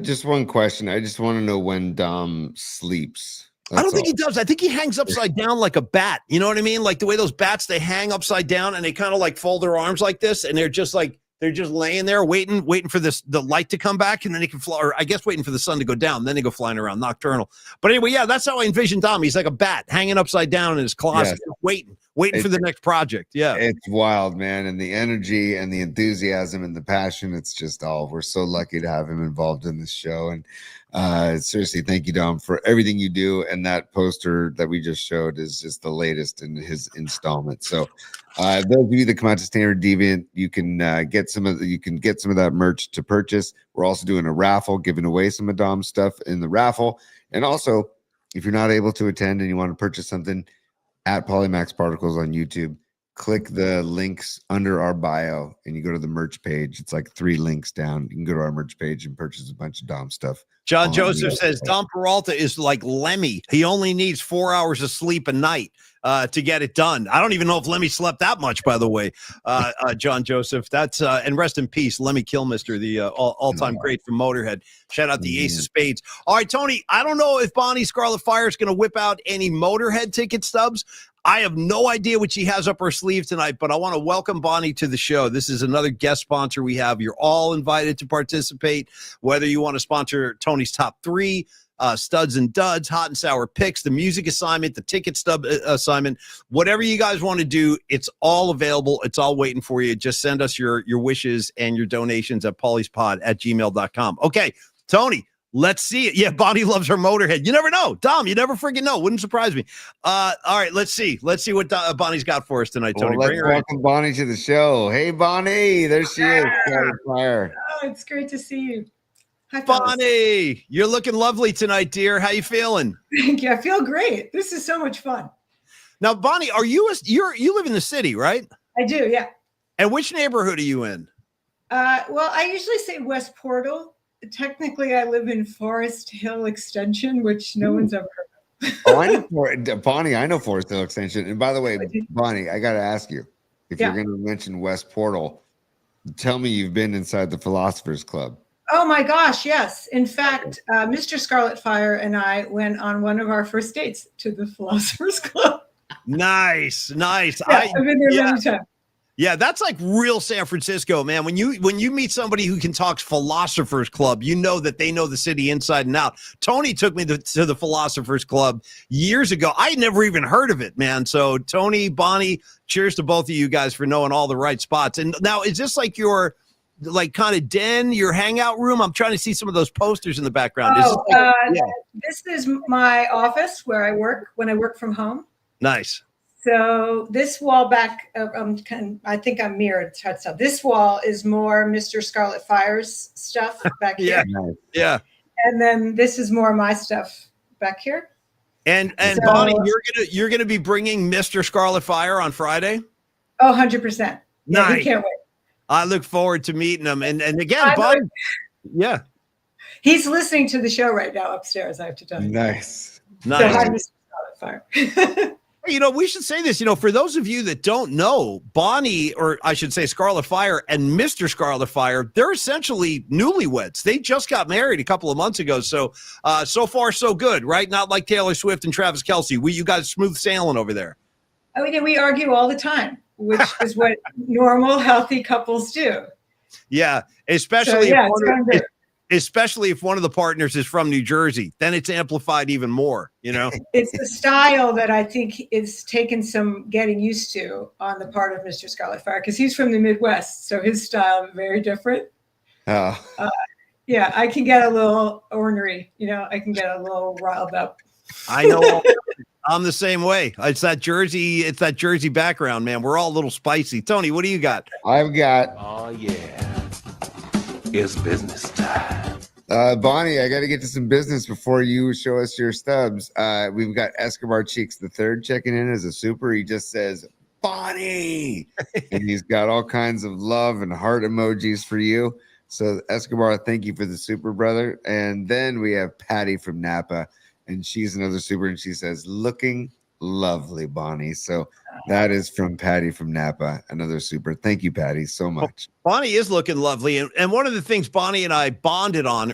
Just one question. I just want to know when Dom sleeps. I don't think he does. I think he hangs upside down like a bat. You know what I mean? Like the way those bats, they hang upside down and they kind of like fold their arms like this, and they're just laying there waiting for the light to come back, and then they can fly, or I guess waiting for the sun to go down, then they go flying around, nocturnal. But anyway, yeah, that's how I envision Dom. He's like a bat hanging upside down in his closet, waiting for the next project. Yeah. It's wild, man. And the energy and the enthusiasm and the passion, it's just we're so lucky to have him involved in this show. And seriously, thank you, Dom, for everything you do. And that poster that we just showed is just the latest in his installment. So those of you that come out to Standard Deviant, you can get some of that merch to purchase. We're also doing a raffle, giving away some of Dom's stuff in the raffle. And also, if you're not able to attend and you want to purchase something, at Polymax Particles on YouTube, click the links under our bio and you go to the merch page. It's like 3 links down. You can go to our merch page and purchase a bunch of Dom stuff. John Joseph says Dom Peralta is like Lemmy. He only needs 4 hours of sleep a night to get it done. I don't even know if Lemmy slept that much, by the way. John Joseph, that's and rest in peace, Lemmy Kilmister, the all-time great from Motorhead. Shout out the Ace of Spades. All right, Tony, I don't know if Bonnie Scarlet Fire is going to whip out any Motorhead ticket stubs. I have no idea what she has up her sleeve tonight, but I want to welcome Bonnie to the show. This is another guest sponsor we have. You're all invited to participate, whether you want to sponsor Tony's Top 3, Studs and Duds, Hot and Sour Picks, the music assignment, the ticket stub assignment, whatever you guys want to do, it's all available. It's all waiting for you. Just send us your wishes and your donations at paulyspod@gmail.com. Okay, Tony, let's see it. Yeah, Bonnie loves her Motorhead. You never know. Dom, you never freaking know. Wouldn't surprise me. All right, let's see. Let's see what Bonnie's got for us tonight, Tony. Well, let's welcome Bonnie to the show. Hey, Bonnie. There she is. Fire. Oh, it's great to see you. Hi, Bonnie, you're looking lovely tonight, dear. How you feeling? Thank you. I feel great. This is so much fun. Now, Bonnie, you live in the city, right? I do, yeah. And which neighborhood are you in? Well, I usually say West Portal. Technically, I live in Forest Hill Extension, which no one's ever heard of. Oh, Bonnie, I know Forest Hill Extension. And by the way, Bonnie, I got to ask you, if you're going to mention West Portal, tell me you've been inside the Philosophers Club. Oh my gosh, yes. In fact, Mr. Scarlet Fire and I went on one of our first dates to the Philosophers Club. Nice. Yeah, I've been there many times. Yeah, that's like real San Francisco, man. When you meet somebody who can talk Philosophers Club, you know that they know the city inside and out. Tony took me to the Philosophers Club years ago. I had never even heard of it, man. So Tony, Bonnie, cheers to both of you guys for knowing all the right spots. And now, is this like your kind of den, your hangout room? I'm trying to see some of those posters in the background. This is my office where I work when I work from home. Nice. So this wall back, I think I'm mirrored. So this wall is more Mr. Scarlet Fire's stuff back here. Yeah. And then this is more my stuff back here. And so, Bonnie, you're gonna be bringing Mr. Scarlet Fire on Friday? Oh, 100%. Yeah, nice. He can't wait. I look forward to meting him. And again, Bonnie, yeah. He's listening to the show right now upstairs, I have to tell you. Nice. So hi, Mr. Scarlet Fire. We should say this, for those of you that don't know, Bonnie, or I should say Scarlet Fire and Mr. Scarlet Fire, they're essentially newlyweds. They just got married a couple of months ago. So, so far, so good, right? Not like Taylor Swift and Travis Kelce. You guys smooth sailing over there. Oh, yeah, we argue all the time, which is what normal, healthy couples do. Yeah, especially if one of the partners is from New Jersey, then it's amplified even more, It's the style that I think is taken some getting used to on the part of Mr. Scarlet Fire, because he's from the Midwest, so his style is very different. Oh. Yeah, I can get a little ornery, I can get a little riled up. I know. I'm the same way. It's that Jersey background, man. We're all a little spicy. Tony, what do you got? I've got. Oh yeah, it's business time. Bonnie, I got to get to some business before you show us your stubs. We've got Escobar Cheeks the third checking in as a super. He just says Bonnie, and he's got all kinds of love and heart emojis for you. So Escobar, thank you for the super, brother. And then we have Patty from Napa. And she's another super, and she says, looking lovely, Bonnie. So that is from Patty from Napa, another super. Thank you, Patty, so much. Bonnie is looking lovely. And one of the things Bonnie and I bonded on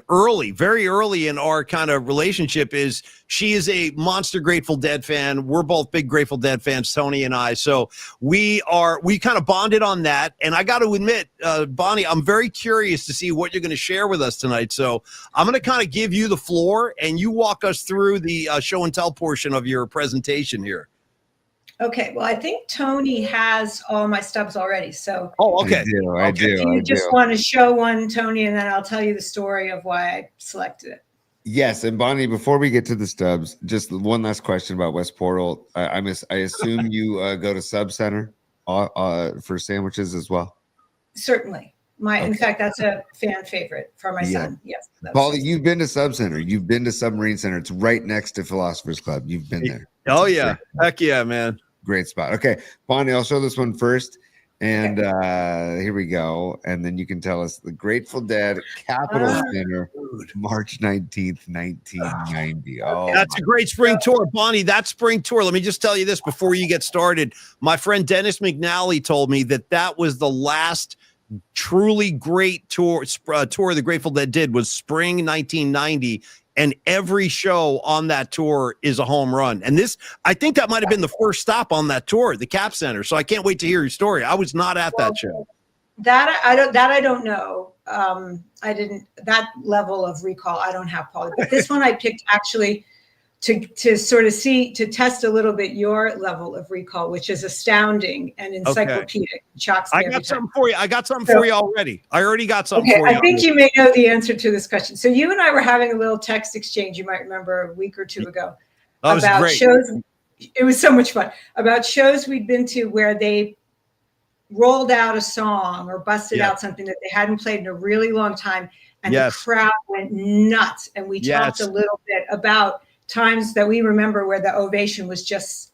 very early in our kind of relationship is she is a monster Grateful Dead fan. We're both big Grateful Dead fans, Tony and I. So we kind of bonded on that. And I got to admit, Bonnie, I'm very curious to see what you're going to share with us tonight. So I'm going to kind of give you the floor and you walk us through the show and tell portion of your presentation here. Okay, well, I think Tony has all my stubs already. So, okay. I do. You just want to show one, Tony, and then I'll tell you the story of why I selected it. Yes, and Bonnie, before we get to the stubs, just one last question about West Portal. I assume you go to Sub Center for sandwiches as well. Certainly, in fact, that's a fan favorite for my son. Yes, Paulie, you've been to Sub Center. You've been to Submarine Center. It's right next to Philosophers Club. You've been there. Oh yeah, heck yeah, man. Great spot. Okay, Bonnie, I'll show this one first. And here we go. And then you can tell us the Grateful Dead Capitol Center, March 19th, 1990. Oh, that's a great spring tour. Bonnie, that spring tour, let me just tell you this before you get started. My friend Dennis McNally told me that was the last truly great tour the Grateful Dead did was spring 1990. And every show on that tour is a home run. And I think that might have been the first stop on that tour, the Cap Center. So I can't wait to hear your story. I was not at that show. That I don't know. I didn't, that level of recall, I don't have, Paul. But this one I picked actually to sort of to test a little bit your level of recall, which is astounding and encyclopedic. Shocks me I got something for you. I got something for you already. I already got something for you. I think you may know the answer to this question. So you and I were having a little text exchange, you might remember a week or two ago, about great. shows. It was so much fun. About shows we'd been to where they rolled out a song or busted out something that they hadn't played in a really long time. And the crowd went nuts. And we talked a little bit about times that we remember where the ovation was just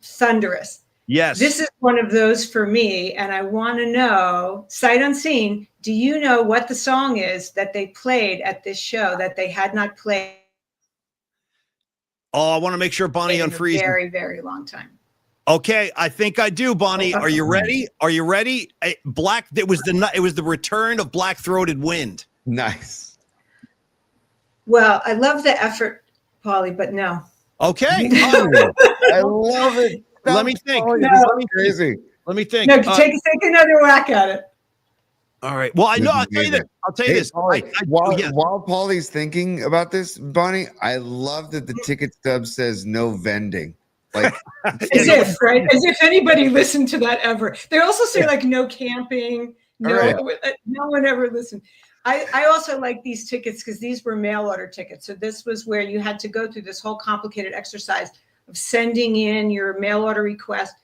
thunderous. Yes. This is one of those for me. And I want to know, sight unseen, do you know what the song is that they played at this show that they had not played? Oh, I want to make sure Bonnie unfreezes. Very, very long time. Okay, I think I do, Bonnie. Are you ready? Are you ready? It was the return of Black-Throated Wind. Nice. Well, I love the effort, Paulie, but no. Okay. I love it. Let me think. No. Crazy. Let me think. No, take another whack at it. All right. Well, I know. I'll tell you this. While Paulie's thinking about this, Bonnie, I love that the ticket stub says no vending. Like as if anybody listened to that ever. They also say like no camping. No one ever listened. I also like these tickets because these were mail order tickets. So this was where you had to go through this whole complicated exercise of sending in your mail order request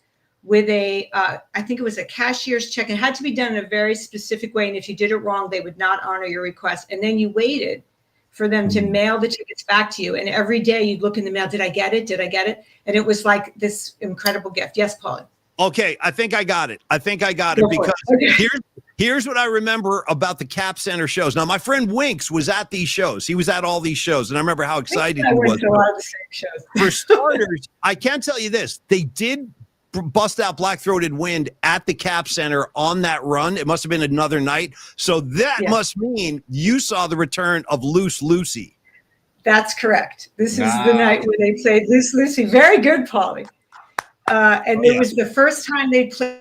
with I think it was a cashier's check. It had to be done in a very specific way. And if you did it wrong, they would not honor your request. And then you waited for them to mail the tickets back to you. And every day you'd look in the mail. Did I get it? Did I get it? And it was like this incredible gift. Yes, Paulie. Okay. I think I got it. Because here's what I remember about the Cap Center shows. Now, my friend Winks was at these shows. He was at all these shows. And I remember how excited he was. To a lot of the same shows. For starters, I can tell you this. They did bust out Black-Throated Wind at the Cap Center on that run. It must have been another night. So that must mean you saw the return of Loose Lucy. That's correct. This is the night where they played Loose Lucy. Very good, Paulie. And it was the first time they played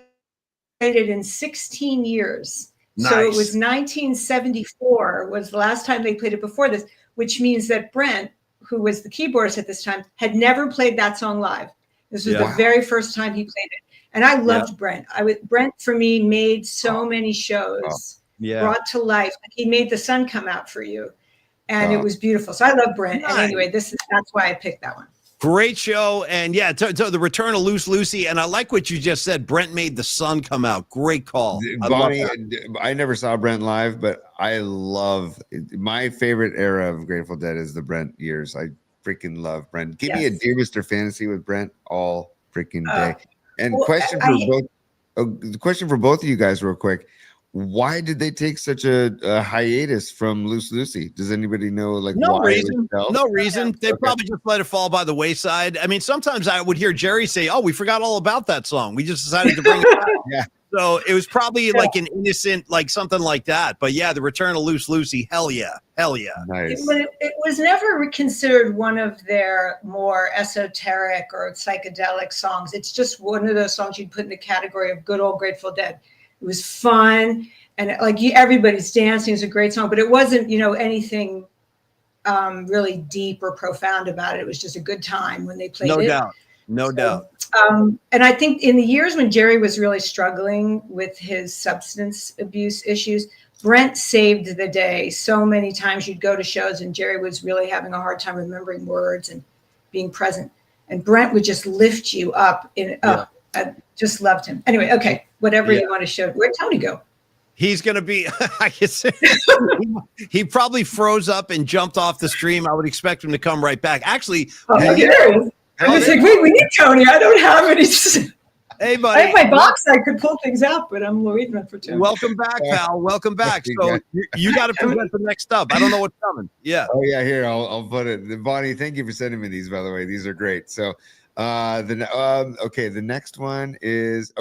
it in 16 years. So it was 1974 was the last time they played it before this, which means that Brent, who was the keyboardist at this time, had never played that song live. This was the very first time he played it. And I loved Brent. Brent, for me, made so many shows, brought to life. He made The Sun Come Out for You. And it was beautiful. So I love Brent. And anyway, that's why I picked that one. Great show. And yeah, to the return of Loose Lucy. And I like what you just said. Brent made The Sun Come Out. Great call. Bonnie, I never saw Brent live, but I love my favorite era of Grateful Dead is the Brent years. I freaking love Brent. Give me a Dear Mr. Fantasy with Brent all freaking day. And the question for both of you guys real quick. Why did they take such a hiatus from Loose Lucy? Does anybody know? Like, no reason. No reason. They probably just let it fall by the wayside. I mean, sometimes I would hear Jerry say, "Oh, we forgot all about that song. We just decided to bring it back." Yeah. So it was probably like an innocent, like something like that. But yeah, the return of Loose Lucy. Hell yeah. Nice. It was never considered one of their more esoteric or psychedelic songs. It's just one of those songs you'd put in the category of good old Grateful Dead. It was fun, and like everybody's dancing. It's a great song, but it wasn't, anything really deep or profound about it. It was just a good time when they played it. No doubt. And I think in the years when Jerry was really struggling with his substance abuse issues, Brent saved the day. So many times you'd go to shows and Jerry was really having a hard time remembering words and being present, and Brent would just lift you up. I just loved him. Anyway, okay, whatever you want to show. Where'd Tony go? He's going to be, I guess, he probably froze up and jumped off the stream. I would expect him to come right back. Actually, there he is. I was like, wait, we need Tony. I don't have any. Hey, buddy. I have my box. I could pull things out, but I'm waiting for Tony. Welcome back, pal. Welcome back. So you got to present the next up. I don't know what's coming. Yeah. Oh, yeah, here, I'll put it. Bonnie, thank you for sending me these, by the way. These are great. So the next one is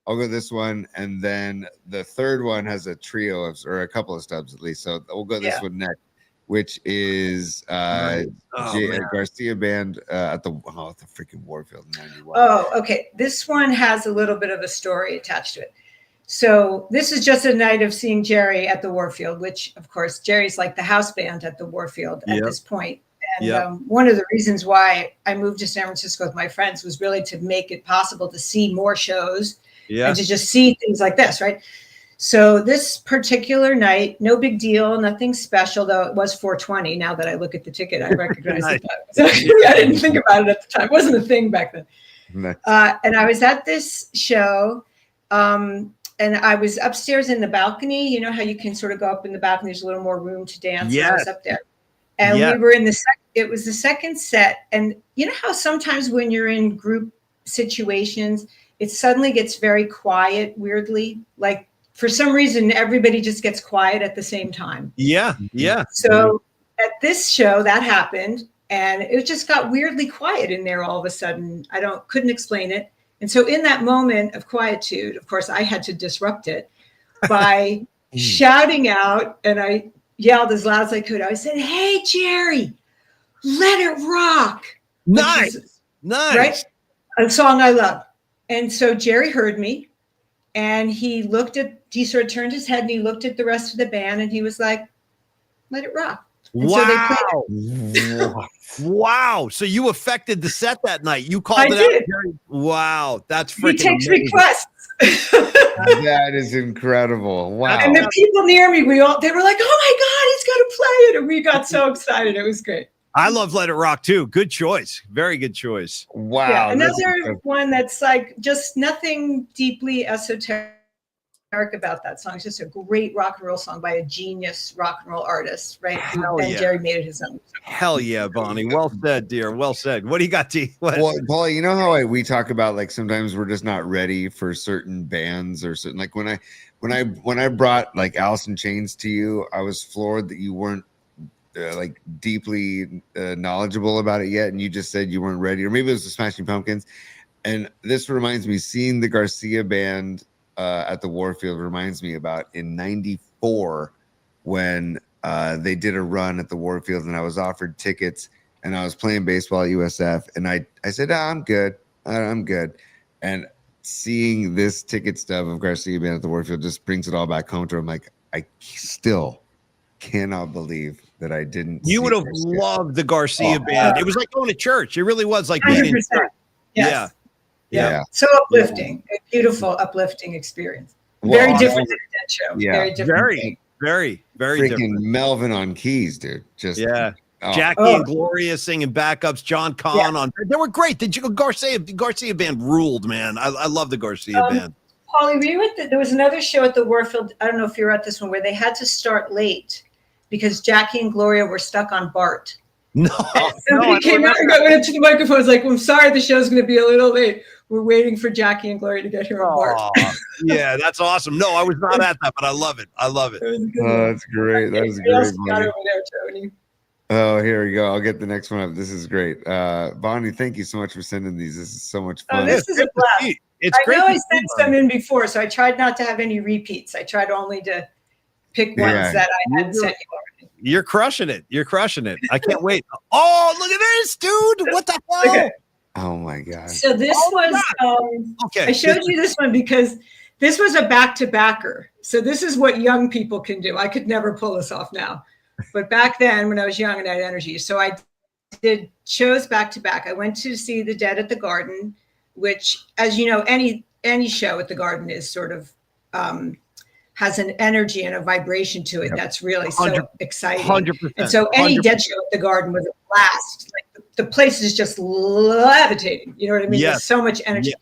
I'll go this one, and then the third one has a trio of, or a couple of stubs at least. So we'll go this one next, which is Garcia Band at the freaking Warfield in 91. Oh, okay. This one has a little bit of a story attached to it. So this is just a night of seeing Jerry at the Warfield, which of course Jerry's like the house band at the Warfield at this point. And one of the reasons why I moved to San Francisco with my friends was really to make it possible to see more shows and to just see things like this, right? So this particular night, no big deal, nothing special, though it was 420. Now that I look at the ticket, I recognize it. So I didn't think about it at the time. It wasn't a thing back then. And I was at this show, and I was upstairs in the balcony. You know how you can sort of go up in the balcony. There's a little more room to dance. I was up there. And we were in it was the second set. And you know how sometimes when you're in group situations, it suddenly gets very quiet, weirdly. Like for some reason, everybody just gets quiet at the same time. Yeah. So at this show, that happened. And it just got weirdly quiet in there all of a sudden. Couldn't explain it. And so in that moment of quietude, of course, I had to disrupt it by shouting out, and I yelled as loud as I could. I said, "Hey, Jerry, let it rock." Nice. Right? A song I love. And so Jerry heard me, and he sort of turned his head and he looked at the rest of the band and he was like, "Let it rock." And wow. So they played Wow. So you affected the set that night. You called it did. out. Jerry. Wow. That's freaking He takes amazing. requests. That is incredible. Wow. And the people near me, they were like, "Oh my God, he's going to play it." And we got so excited. It was great. I love Let It Rock too. Good choice. Very good choice. Wow. Yeah, another one that's like just nothing deeply esoteric about that song. It's just a great rock and roll song by a genius rock and roll artist, right? And Jerry made it his own. Hell yeah, Bonnie. Well said, dear. Well said. What do you got, T? Well, Paul, you know how we talk about like sometimes we're just not ready for certain bands or certain, like when I brought like Alice in Chains to you, I was floored that you weren't like deeply knowledgeable about it yet, and you just said you weren't ready, or maybe it was the Smashing Pumpkins. And this reminds me, seeing the Garcia Band at the Warfield reminds me about in '94 when they did a run at the Warfield, and I was offered tickets, and I was playing baseball at USF, and I said, I'm good. And seeing this ticket stub of Garcia Band at the Warfield just brings it all back home to him. Like, I still cannot believe that I didn't. You see would have Garcia. loved the Garcia Band. It was like going to church. It really was like being in 100%. church. Yes. Yeah. So uplifting, a beautiful, uplifting experience. Well, Very awesome. different than that show. Yeah. Very different. Very Freaking different. Melvin on keys, dude. Just Jackie and Gloria singing backups. John Kahn on. They were great. The Garcia Band ruled, man. I love the Garcia Band. Paulie, were you at there was another show at the Warfield. I don't know if you were at this one where they had to start late because Jackie and Gloria were stuck on BART. No, somebody came out and went up to the microphone. Was like, "I'm sorry, the show's going to be a little late. We're waiting for Jackie and Gloria to get here on BART." Yeah, that's awesome. No, I was not at that, but I love it. I love it. Oh, that's great. That is What else great. you got Bonnie. over there, Tony? Oh, here we go. I'll get the next one up. This is great. Bonnie, thank you so much for sending these. This is so much fun. Oh, this is a blast. It's I great know to I see sent some in before, so I tried not to have any repeats. I tried only to pick ones that I hadn't sent you already. You're crushing it. You're crushing it. I can't wait. Oh, look at this, dude. What the hell? Okay. Oh my God. So this okay. I showed you this one because this was a back-to-backer. So this is what young people can do. I could never pull this off now. But back then when I was young and I had energy. So I did shows back-to-back. I went to see The Dead at the Garden, which, as you know, any show at the Garden is sort of has an energy and a vibration to it that's really so exciting. 100%. And so any 100%. Dead show at the Garden was a blast. Like the place is just levitating. You know what I mean? Yes. There's so much energy. Yeah.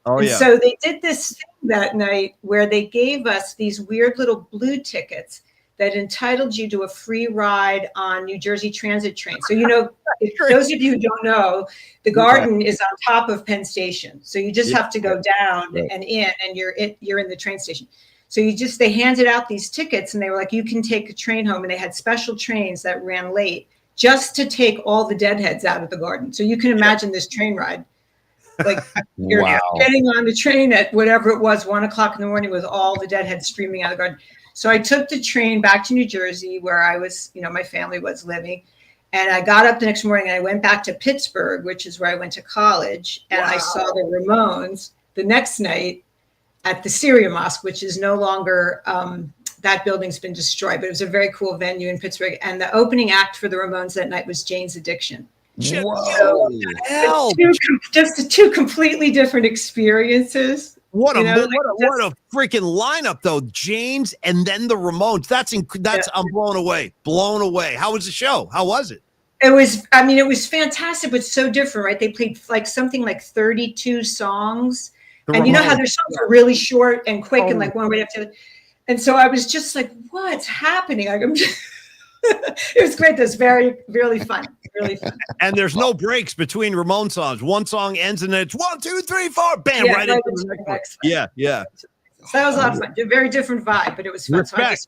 Oh, and yeah. so they did this thing that night where they gave us these weird little blue tickets that entitled you to a free ride on New Jersey Transit train. So, you know, if those of you who don't know, the Garden is on top of Penn Station. So you just have to go down and in, and you're in the train station. So they handed out these tickets and they were like, you can take a train home. And they had special trains that ran late just to take all the deadheads out of the Garden. So you can imagine this train ride. Like you're getting on the train at whatever it was, 1 o'clock in the morning with all the deadheads streaming out of the Garden. So I took the train back to New Jersey where I was, my family was living. And I got up the next morning and I went back to Pittsburgh, which is where I went to college. And I saw the Ramones the next night at the Syria Mosque, which is no longer, that building's been destroyed, but it was a very cool venue in Pittsburgh. And the opening act for the Ramones that night was Jane's Addiction. Whoa. So, just two completely different experiences. What a freaking lineup though. James and then the Ramones. That's I'm blown away. Blown away. How was the show? How was it? It was fantastic, but so different, right? They played something like 32 songs. And you know how their songs are really short and quick and like one right after the other. And so I was just like, what's happening? Like, it was great. It was very, really fun. Really fun. And there's no breaks between Ramon songs. One song ends and then it's 1, 2, 3, 4, bam, right into the next one. Yeah. So that was a lot of fun. A very different vibe, but it was fun. Respect.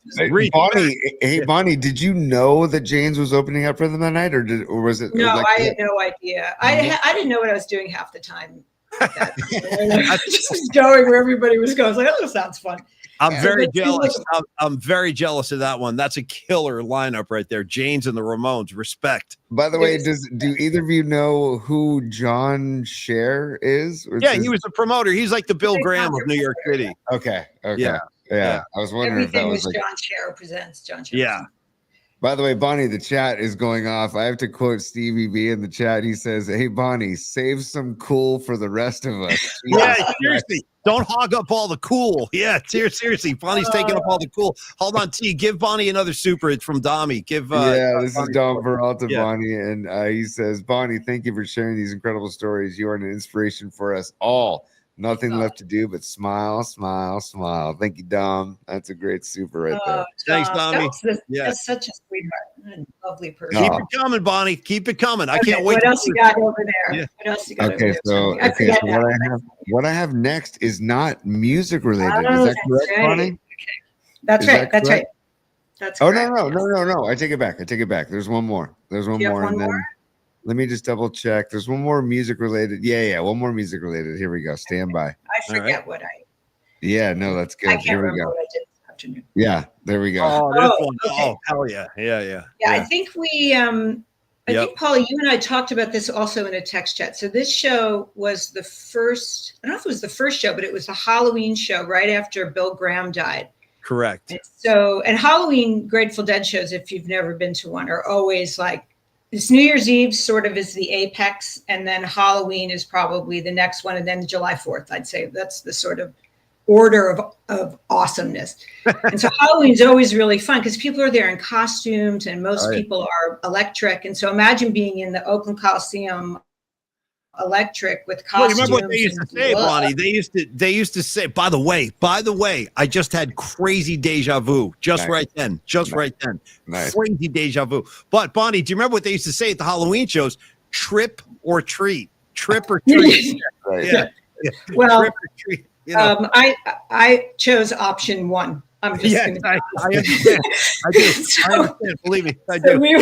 Hey, Bonnie, did you know that James was opening up for them that night, or was it? No, I had no idea. I didn't know what I was doing half the time. I just was going where everybody was going. I was like, oh, this sounds fun. I'm very jealous. I'm very jealous of that one. That's a killer lineup right there. James and the Ramones. Respect. By the way, do either of you know who John Scher is? Yeah, he was the promoter. He's like the Bill Graham of New York City. Okay. Yeah. I was wondering if that was like John Scher presents. John Scher. Yeah. By the way, Bonnie, the chat is going off. I have to quote Stevie B in the chat. He says, "Hey, Bonnie, save some cool for the rest of us." Yeah, seriously. Don't hog up all the cool. Yeah, seriously. Bonnie's taking up all the cool. Hold on, T. Give Bonnie another super. It's from Dami. This is Dom Peralta, Bonnie. And he says, Bonnie, thank you for sharing these incredible stories. You are an inspiration for us all. Nothing left to do but smile, smile, smile. Thank you, Dom. That's a great super right there. Thanks, Dami. That's such a sweetheart and lovely person. Keep it coming, Bonnie. Keep it coming. I can't wait. What else you got over there? Yeah. What else you got over there? So what I have next is not music related. Is that correct, Bonnie? Okay. That's right. That's right. That's correct. No. I take it back. There's one more. Let me just double check. There's one more music related. Yeah. One more music related. Here we go. Stand by. I forget what I. Yeah, no, that's good. I can't remember what I did this afternoon. Yeah, there we go. Oh, this one. Okay. Oh, hell yeah. Yeah. I think we I think, Paula, you and I talked about this also in a text chat. So this show was the first, I don't know if it was the first show, but it was the Halloween show right after Bill Graham died. Correct. And Halloween Grateful Dead shows, if you've never been to one, are always like, it's New Year's Eve sort of is the apex, and then Halloween is probably the next one, and then July 4th, I'd say. That's the sort of order of awesomeness. And so Halloween's always really fun because people are there in costumes and most people are electric. And so imagine being in the Oakland Coliseum electric with costumes. Well, you remember what they used to say, Bonnie? They used to say, by the way, I just had crazy deja vu right then. Nice. Crazy deja vu. But Bonnie, do you remember what they used to say at the Halloween shows? Trip or treat. Trip or treat. Yeah. Well, trip or treat. You know. I chose option one. I'm just I understand. I do. So, I understand. Believe me, I do. We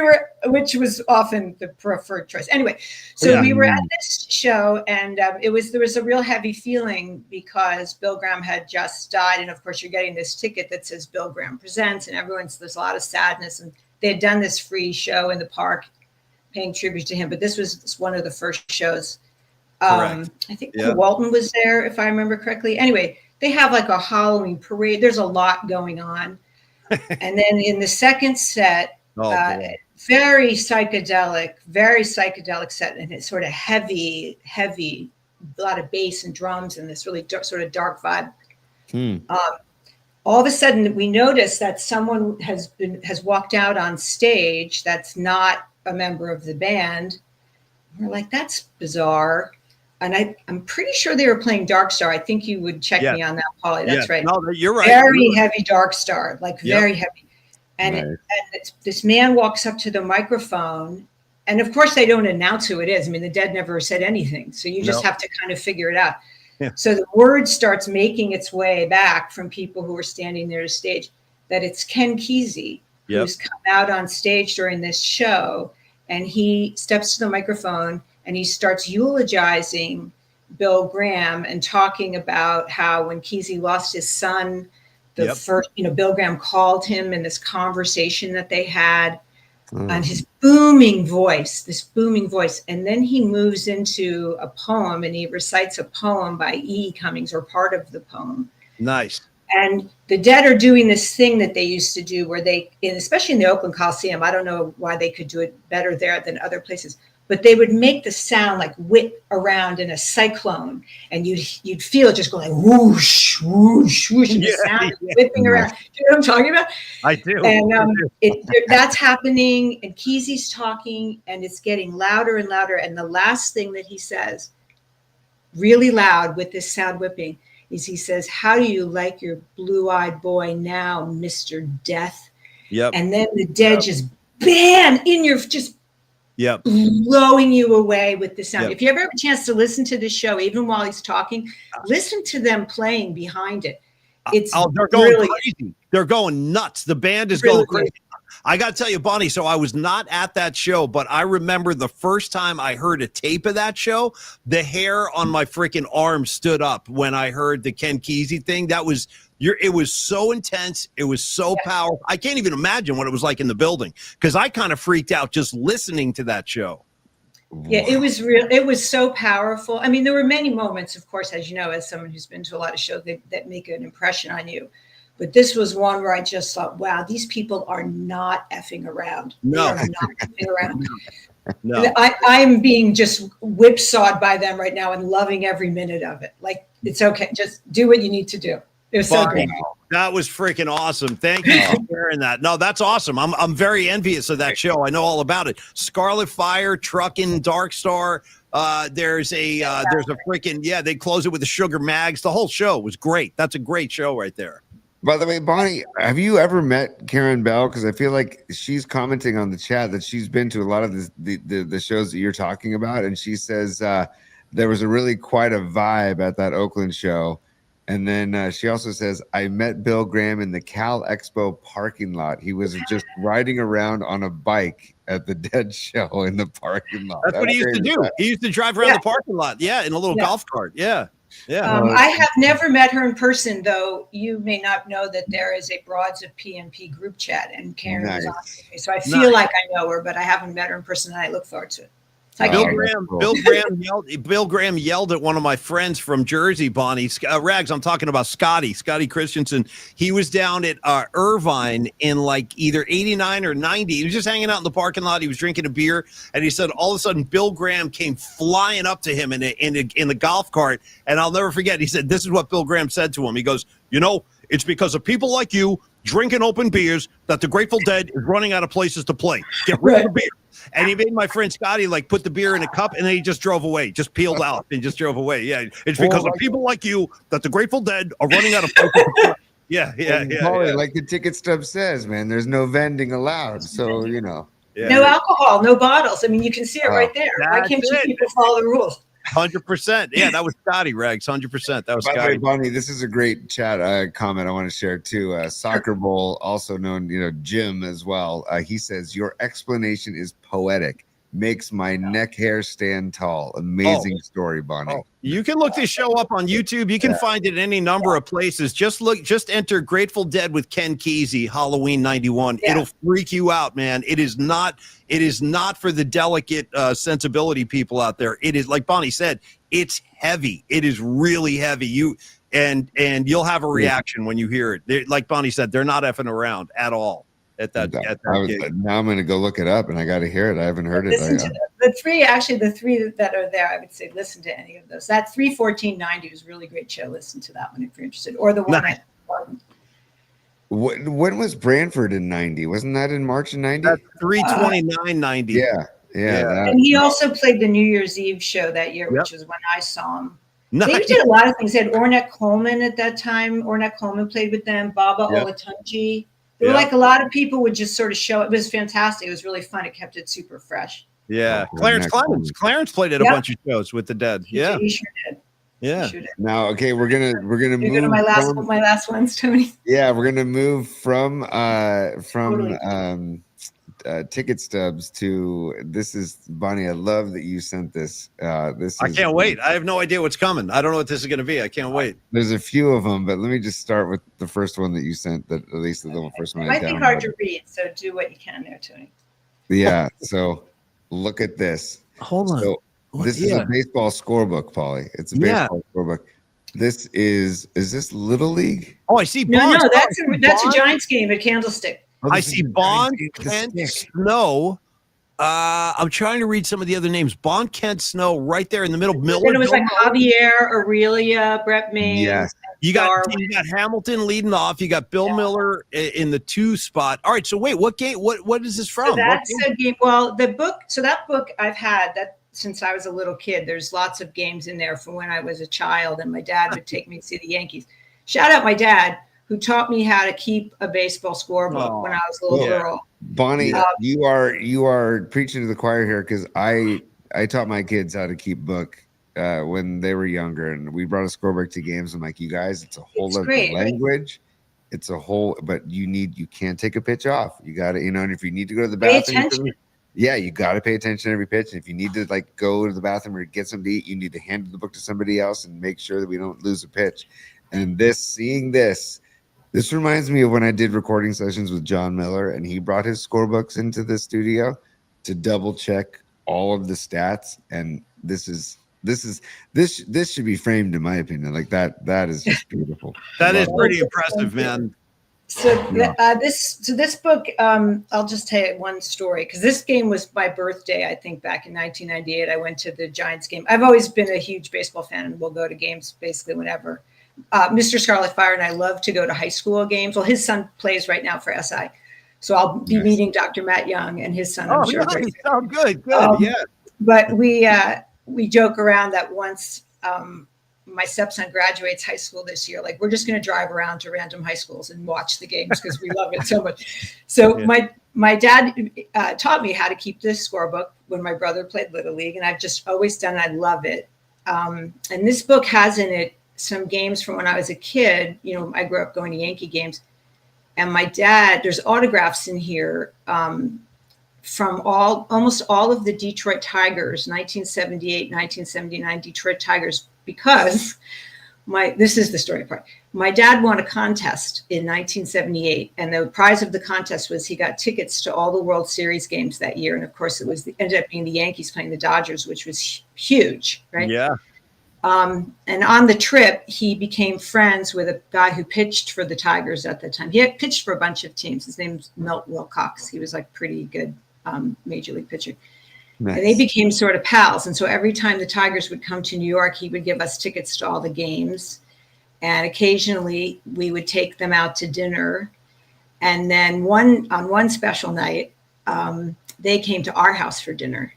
were, which was often the preferred choice. Anyway, so we were at this show, and there was a real heavy feeling because Bill Graham had just died, and of course you're getting this ticket that says Bill Graham Presents, and there's a lot of sadness, and they had done this free show in the park, paying tribute to him, but this was one of the first shows. I think Walton was there, if I remember correctly. Anyway, they have like a Halloween parade. There's a lot going on. And then in the second set, very psychedelic set. And it's sort of heavy, a lot of bass and drums and this really sort of dark vibe. All of a sudden, we notice that someone has walked out on stage that's not a member of the band. We're like, that's bizarre. And I'm pretty sure they were playing Dark Star. I think you would check me on that, Paulie. That's right. No, you're right. Very heavy Dark Star, like very heavy. And, this man walks up to the microphone, and of course they don't announce who it is. I mean, the Dead never said anything, so you just have to kind of figure it out. Yeah. So the word starts making its way back from people who are standing there to stage that it's Ken Kesey who's come out on stage during this show, and he steps to the microphone and he starts eulogizing Bill Graham and talking about how when Kesey lost his son, first, Bill Graham called him in this conversation that they had, and his booming voice. And then he moves into a poem and he recites a poem by E. Cummings, or part of the poem. Nice. And the Dead are doing this thing that they used to do where especially in the Oakland Coliseum, I don't know why they could do it better there than other places, but they would make the sound like whip around in a cyclone, and you'd feel it just going like whoosh, whoosh, whoosh, and the sound whipping around. Do you know what I'm talking about? I do. And that's happening, and Kesey's talking, and it's getting louder and louder. And the last thing that he says, really loud with this sound whipping, is he says, "How do you like your blue-eyed boy now, Mr. Death?" Yep. And then the Dead just bam in your just. Blowing you away with the sound. If you ever have a chance to listen to this show, even while he's talking, listen to them playing behind it. They're going crazy. They're going nuts. The band is going crazy. I got to tell you, Bonnie, so I was not at that show, but I remember the first time I heard a tape of that show, the hair on my freaking arm stood up when I heard the Ken Kesey thing. It was so intense. It was so powerful. I can't even imagine what it was like in the building, because I kind of freaked out just listening to that show. Yeah, it was real. It was so powerful. I mean, there were many moments, of course, as you know, as someone who's been to a lot of shows that make an impression on you. But this was one where I just thought, wow, these people are not effing around. No. They are not effing around. No. I'm being just whipsawed by them right now and loving every minute of it. Like, it's okay. Just do what you need to do. It was so great. That was freaking awesome. Thank you for sharing that. No, that's awesome. I'm very envious of that show. I know all about it. Scarlet Fire, Truckin', Dark Star. There's a freaking, they close it with the Sugar Mags. The whole show was great. That's a great show right there. By the way, Bonnie, have you ever met Karen Bell? Because I feel like she's commenting on the chat that she's been to a lot of the shows that you're talking about, and she says there was quite a vibe at that Oakland show. And then she also says, I met Bill Graham in the Cal Expo parking lot. He was just riding around on a bike at the Dead show in the parking lot. That's what he used to do. He used to drive around the parking lot. Yeah, in a little golf cart. Yeah. Yeah. I have never met her in person, though. You may not know that there is a Broads of PNP group chat, and Karen was on with me. So I feel like I know her, but I haven't met her in person, and I look forward to it. Bill Graham yelled at one of my friends from Jersey, Bonnie. Rags, I'm talking about Scotty Christensen. He was down at Irvine in like either 89 or 90. He was just hanging out in the parking lot. He was drinking a beer, and he said all of a sudden Bill Graham came flying up to him in the golf cart. And I'll never forget, he said, this is what Bill Graham said to him. He goes, it's because of people like you drinking open beers that the Grateful Dead is running out of places to play. Get rid of the beer. And he made my friend Scotty put the beer in a cup, and then he just drove away, just peeled out and just drove away. Yeah, it's because of people like you that the Grateful Dead are running out of places to play. Yeah. Paulie, like the ticket stub says, man, there's no vending allowed. So, No alcohol, no bottles. I mean, you can see it right there. Why can't you people follow the rules? 100%. Yeah, that was Scotty, Rags. 100%. That was By Scotty. the way, Bonnie, this is a great chat comment I want to share too. Soccer Bowl, also known, Jim as well. He says, your explanation is poetic. Makes my neck hair stand tall. Amazing story, Bonnie. You can look this show up on YouTube. You can find it in any number of places. Just enter Grateful Dead with Ken Kesey, Halloween 91. Yeah. It'll freak you out, man. It is not for the delicate sensibility people out there. It is, like Bonnie said, it's heavy. It is really heavy. And you'll have a reaction when you hear it. Like Bonnie said, they're not effing around at all. At that gig. Now I'm going to go look it up, and I got to hear it. I haven't heard it. The three that are there, I would say listen to any of those. That 3/14/90 was a really great show. Listen to that one if you're interested, or the one at Barton. When was Branford in 90? Wasn't that in March of 90? That's 3/29/90. Yeah. And he also played the New Year's Eve show that year, which is when I saw him. Nice. They did a lot of things. They had Ornette Coleman at that time. Ornette Coleman played with them. Baba Olatunji. There were like a lot of people would just sort of show. It was fantastic. It was really fun. It kept it super fresh. Yeah. Clarence played at a bunch of shows with the Dead. Yeah. He sure did. Yeah. Sure did. Now, okay, we're gonna move. You're going to my last ones, Tony. Yeah, we're gonna move from ticket stubs to this is Bonnie. I love that you sent this. I can't wait. I have no idea what's coming. I don't know what this is going to be. I can't wait. There's a few of them, but let me just start with the first one that you sent. That at least the first one. It might be hard to read, so do what you can there, Tony. Yeah. So look at this. Hold on. So this is a baseball scorebook, Paulie. It's a baseball scorebook. Is this Little League? Oh, I see. No, that's a Giants game at Candlestick. I see Bond, Kent, Snow. I'm trying to read some of the other names. Bond, Kent, Snow, right there in the middle. Miller. It was like Javier, Aurelia, Brett Maine. Yes. You got Hamilton leading off. You got Bill Miller in the 2 spot. All right. So wait, what game? What is this from? So that's a game. Well, the book. So that book I've had that since I was a little kid. There's lots of games in there from when I was a child, and my dad would take me to see the Yankees. Shout out my dad, who taught me how to keep a baseball scorebook when I was a little girl. Bonnie, you are preaching to the choir here, because I taught my kids how to keep book when they were younger, and we brought a scorebook to games. I'm like, you guys, it's a whole other language. It's a whole, but you can't take a pitch off. You got to, and if you need to go to the bathroom, you got to pay attention to every pitch. And if you need to go to the bathroom or get something to eat, you need to hand the book to somebody else and make sure that we don't lose a pitch. And seeing this reminds me of when I did recording sessions with John Miller, and he brought his scorebooks into the studio to double check all of the stats. And this should be framed, in my opinion. Like that is just beautiful. That is pretty impressive, man. So this book, I'll just tell you one story, because this game was my birthday, I think, back in 1998. I went to the Giants game. I've always been a huge baseball fan, and will go to games basically whenever. Mr. Scarlet Fire and I love to go to high school games. Well, his son plays right now for SI. So I'll be meeting Dr. Matt Young and his son. I'm sure. Nice. Oh, good. Yeah. But we joke around that once my stepson graduates high school this year, like, we're just going to drive around to random high schools and watch the games because we love it so much. So my dad taught me how to keep this scorebook when my brother played Little League, and I've just always done it. I love it. And this book has in it some games from when I was a kid. I grew up going to Yankee games, and my dad, there's autographs in here from almost all of the Detroit Tigers, 1978, 1979 Detroit Tigers because this is the story part. My dad won a contest in 1978, and the prize of the contest was he got tickets to all the World Series games that year. And of course, ended up being the Yankees playing the Dodgers, which was huge, right? Yeah. And on the trip, he became friends with a guy who pitched for the Tigers at the time. He had pitched for a bunch of teams. His name's Milt Wilcox. He was like pretty good major league pitcher. Nice. And they became sort of pals. And so every time the Tigers would come to New York, he would give us tickets to all the games. And occasionally we would take them out to dinner. And then on one special night, they came to our house for dinner.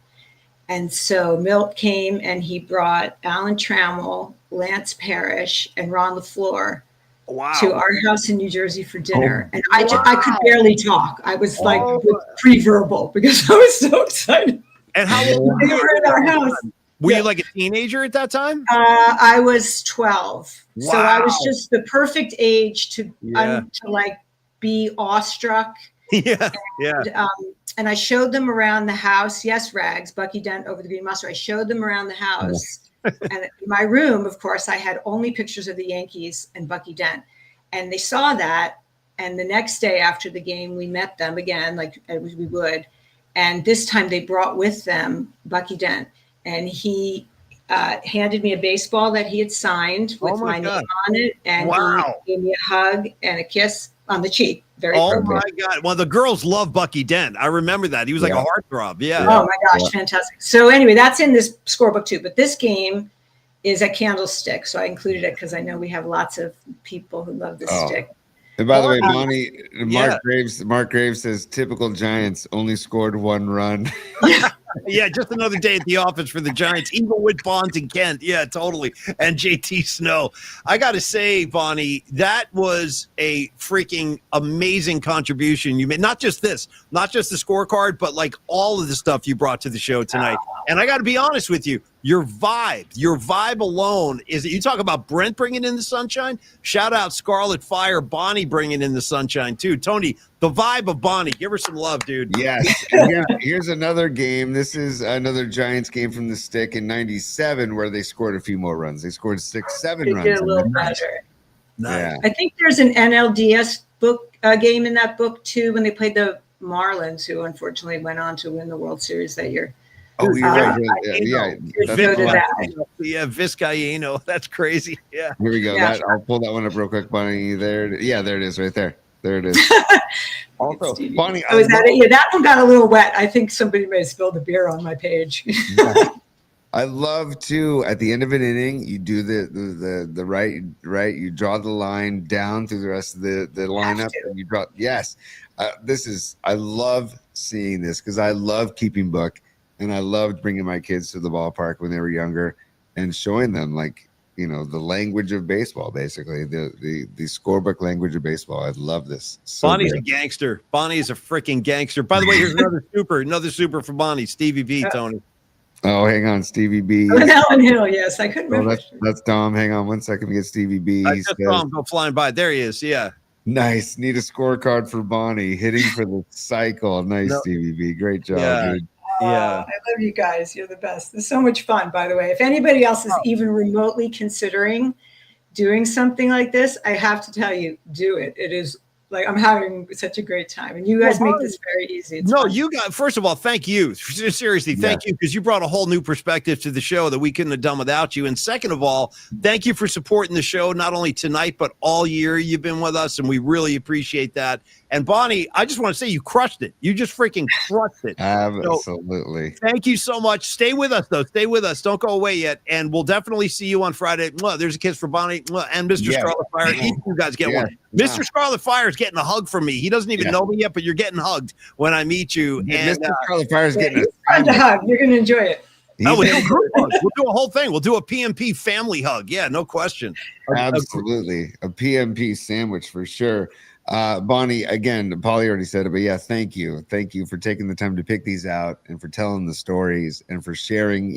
And so Milt came and he brought Alan Trammell, Lance Parrish, and Ron LaFleur to our house in New Jersey for dinner. And I could barely talk. I was like pre-verbal because I was so excited. And how old were you at our house? Were you like a teenager at that time? I was 12. Wow. So I was just the perfect age to like be awestruck. And I showed them around the house. Yes, Rags, Bucky Dent over the Green Monster. I showed them around the house. And in my room, of course, I had only pictures of the Yankees and Bucky Dent. And they saw that. And the next day after the game, we met them again, like we would. And this time they brought with them Bucky Dent. And he handed me a baseball that he had signed with my name on it. And he gave me a hug and a kiss on the cheek. Very appropriate. My God. Well, the girls love Bucky Dent. I remember that. He was like a heartthrob. Yeah. Oh, my gosh. Fantastic. So anyway, that's in this scorebook too. But this game is a Candlestick. So I included it because I know we have lots of people who love this stick. And by the way, Bonnie, Mark Graves says typical Giants only scored 1 run. Yeah, just another day at the office for the Giants, even with Bonds and Kent. Yeah, totally. And JT Snow. I got to say, Bonnie, that was a freaking amazing contribution you made. Not just the scorecard, but all of the stuff you brought to the show tonight. And I got to be honest with you, your vibe alone is, you talk about Brent bringing in the sunshine. Shout out Scarlet Fire, Bonnie bringing in the sunshine too. Tony, the vibe of Bonnie, give her some love, dude. Yes. Here's another game. This is another Giants game from the stick in '97 where they scored a few more runs. They scored 6-7 runs. They did a little better. Nice. Yeah. I think there's an NLDS book game in that book too when they played the Marlins, who unfortunately went on to win the World Series that year. Oh, you're right. Vizcaíno. That's crazy. Yeah. Here we go. Yeah. I'll pull that one up real quick, Bonnie. There it is right there. There it is. Also, Bonnie. That one got a little wet. I think somebody may have spilled the beer on my page. I love to, at the end of an inning, you do the right. You draw the line down through the rest of the lineup, and you draw. Yes, I love seeing this because I love keeping book, and I loved bringing my kids to the ballpark when they were younger and showing them the language of baseball, basically the scorebook language of baseball. I love this. So Bonnie's great. a gangster. Bonnie is a freaking gangster. By the way, here's another super for Bonnie, Stevie B. Tony. Oh, hang on, Stevie B. Ellen Hill, yes, I couldn't remember. That's Dom. Hang on 1 second to get Stevie B. I just saw him go flying by. There he is. Yeah. Nice. Need a scorecard for Bonnie. Hitting for the cycle. Nice, Stevie B. Great job, dude. Yeah. I love you guys. You're the best. It's so much fun, by the way. If anybody else is even remotely considering doing something like this, I have to tell you, do it. It is I'm having such a great time. And you guys make this very easy. It's fun. You got, first of all, thank you. Seriously, thank you, because you brought a whole new perspective to the show that we couldn't have done without you. And second of all, thank you for supporting the show, not only tonight, but all year you've been with us. And we really appreciate that. And Bonnie, I just want to say you crushed it. You just freaking crushed it. Absolutely. So, thank you so much. Stay with us, though. Stay with us. Don't go away yet. And we'll definitely see you on Friday. There's a kiss for Bonnie and Mr. Scarlet Fire. Each of you guys get one. Mr. Scarlet Fire is getting a hug from me. He doesn't even know me yet, but you're getting hugged when I meet you. And Mr. Scarlet Fire is getting fun to hug. You're going to enjoy it. We'll do a group hug. We'll do a whole thing. We'll do a PMP family hug. Yeah, no question. Absolutely. A PMP sandwich for sure. Bonnie, again, Paulie already said it, but yeah, thank you. Thank you for taking the time to pick these out and for telling the stories and for sharing,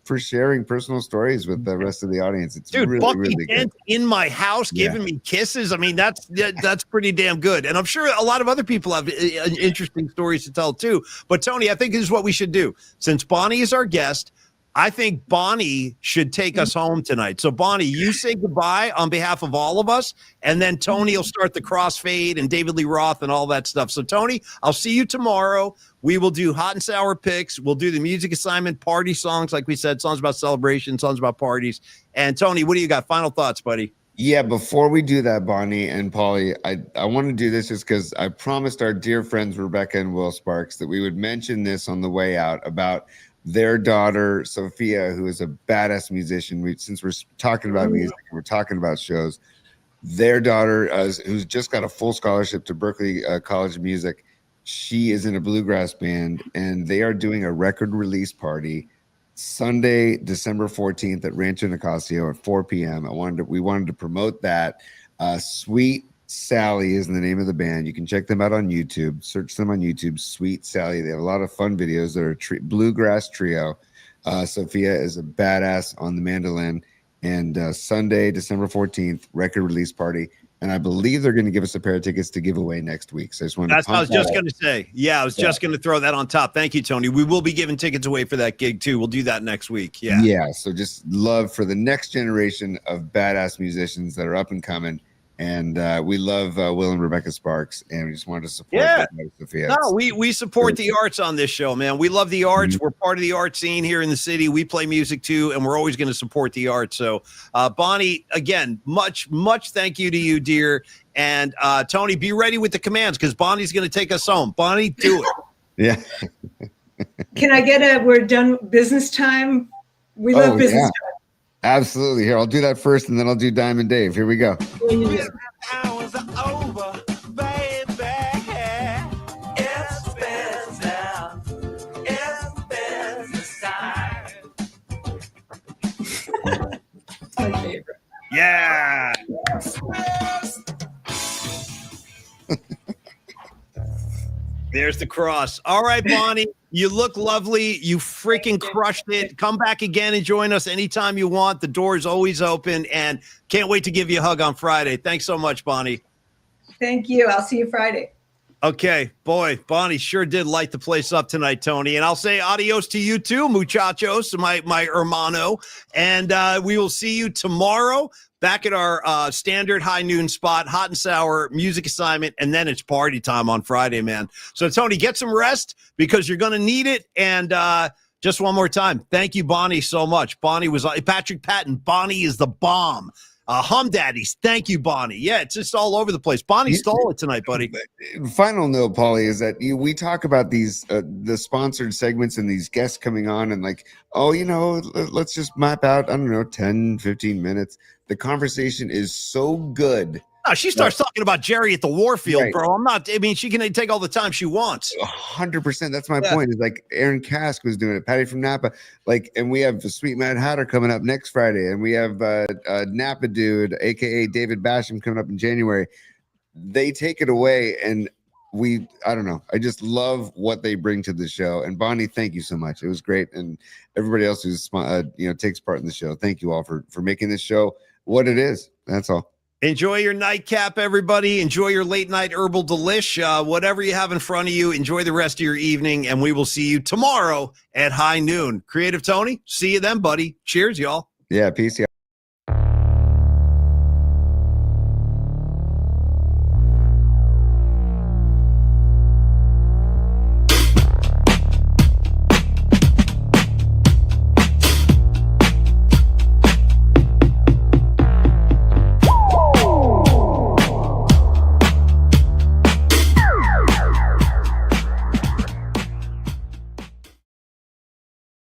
personal stories with the rest of the audience. It's really, Bucky really Dent good. in my house giving me kisses. I mean, that's pretty damn good. And I'm sure a lot of other people have interesting stories to tell too. But Tony, I think this is what we should do. Since Bonnie is our guest, I think Bonnie should take us home tonight. So, Bonnie, you say goodbye on behalf of all of us, and then Tony will start the crossfade and David Lee Roth and all that stuff. So, Tony, I'll see you tomorrow. We will do hot and sour picks. We'll do the music assignment, party songs, like we said, songs about celebration, songs about parties. And, Tony, what do you got? Final thoughts, buddy? Yeah, before we do that, Bonnie and Paulie, I want to do this just because I promised our dear friends Rebecca and Will Sparks that we would mention this on the way out about their daughter, Sophia, who is a badass musician. Since we're talking about music, we're talking about shows. Their daughter, who's just got a full scholarship to Berklee College of Music, she is in a bluegrass band, and they are doing a record release party Sunday, December 14th at Rancho Nicasio at 4 p.m. We wanted to promote that. Sweet Sally is the name of the band. You can check them out on YouTube. Search them on YouTube. Sweet Sally. They have a lot of fun videos. They're a bluegrass trio. Sophia is a badass on the mandolin. And Sunday, December 14th, record release party. And I believe they're going to give us a pair of tickets to give away next week. So I just wanted That's what I was just going to say. Yeah, I was just going to throw that on top. Thank you, Tony. We will be giving tickets away for that gig too. We'll do that next week. Yeah. Yeah. So just love for the next generation of badass musicians that are up and coming. And we love Will and Rebecca Sparks, and we just wanted to support Sophia. No, we support the arts on this show, man. We love the arts. We're part of the art scene here in the city. We play music too, and we're always going to support the arts. So, Bonnie, again, much thank you to you, dear. And Tony, be ready with the commands because Bonnie's going to take us home. Bonnie, do it. Yeah. Can I get we're done business time? We love business time. Absolutely. Here, I'll do that first, and then I'll do Diamond Dave. Here we go. Hours are over, baby. It's business time. My favorite. Yeah. There's the cross. All right, Bonnie, you look lovely. You freaking crushed it. Come back again and join us anytime you want. The door is always open, and can't wait to give you a hug on Friday. Thanks so much, Bonnie. Thank you. I'll see you Friday. Okay, boy, Bonnie sure did light the place up tonight, Tony. And I'll say adios to you too, muchachos, my hermano. And we will see you tomorrow back at our standard high noon spot, hot and sour music assignment, and then it's party time on Friday, man. So, Tony, get some rest because you're going to need it. And just one more time, thank you, Bonnie, so much. Bonnie was Patrick Patton. Bonnie is the bomb. Hum Daddies, thank you, Bonnie. Yeah, it's just all over the place. Bonnie stole it tonight, buddy. Final note, Paulie, is that we talk about these the sponsored segments and these guests coming on and like, oh, let's just map out, I don't know, 10, 15 minutes. The conversation is so good. No, she starts talking about Jerry at the Warfield, right. Bro. She can take all the time she wants. 100%. That's my point. Is like Aaron Kask was doing it, Patty from Napa. And we have the Sweet Mad Hatter coming up next Friday, and we have Napa Dude, aka David Basham, coming up in January. They take it away, and I don't know. I just love what they bring to the show. And Bonnie, thank you so much. It was great, and everybody else who's takes part in the show. Thank you all for making this show what it is. That's all. Enjoy your nightcap, everybody. Enjoy your late night herbal delish. Whatever you have in front of you, enjoy the rest of your evening, and we will see you tomorrow at high noon. Creative Tony, see you then, buddy. Cheers, y'all. Yeah, peace. Yeah.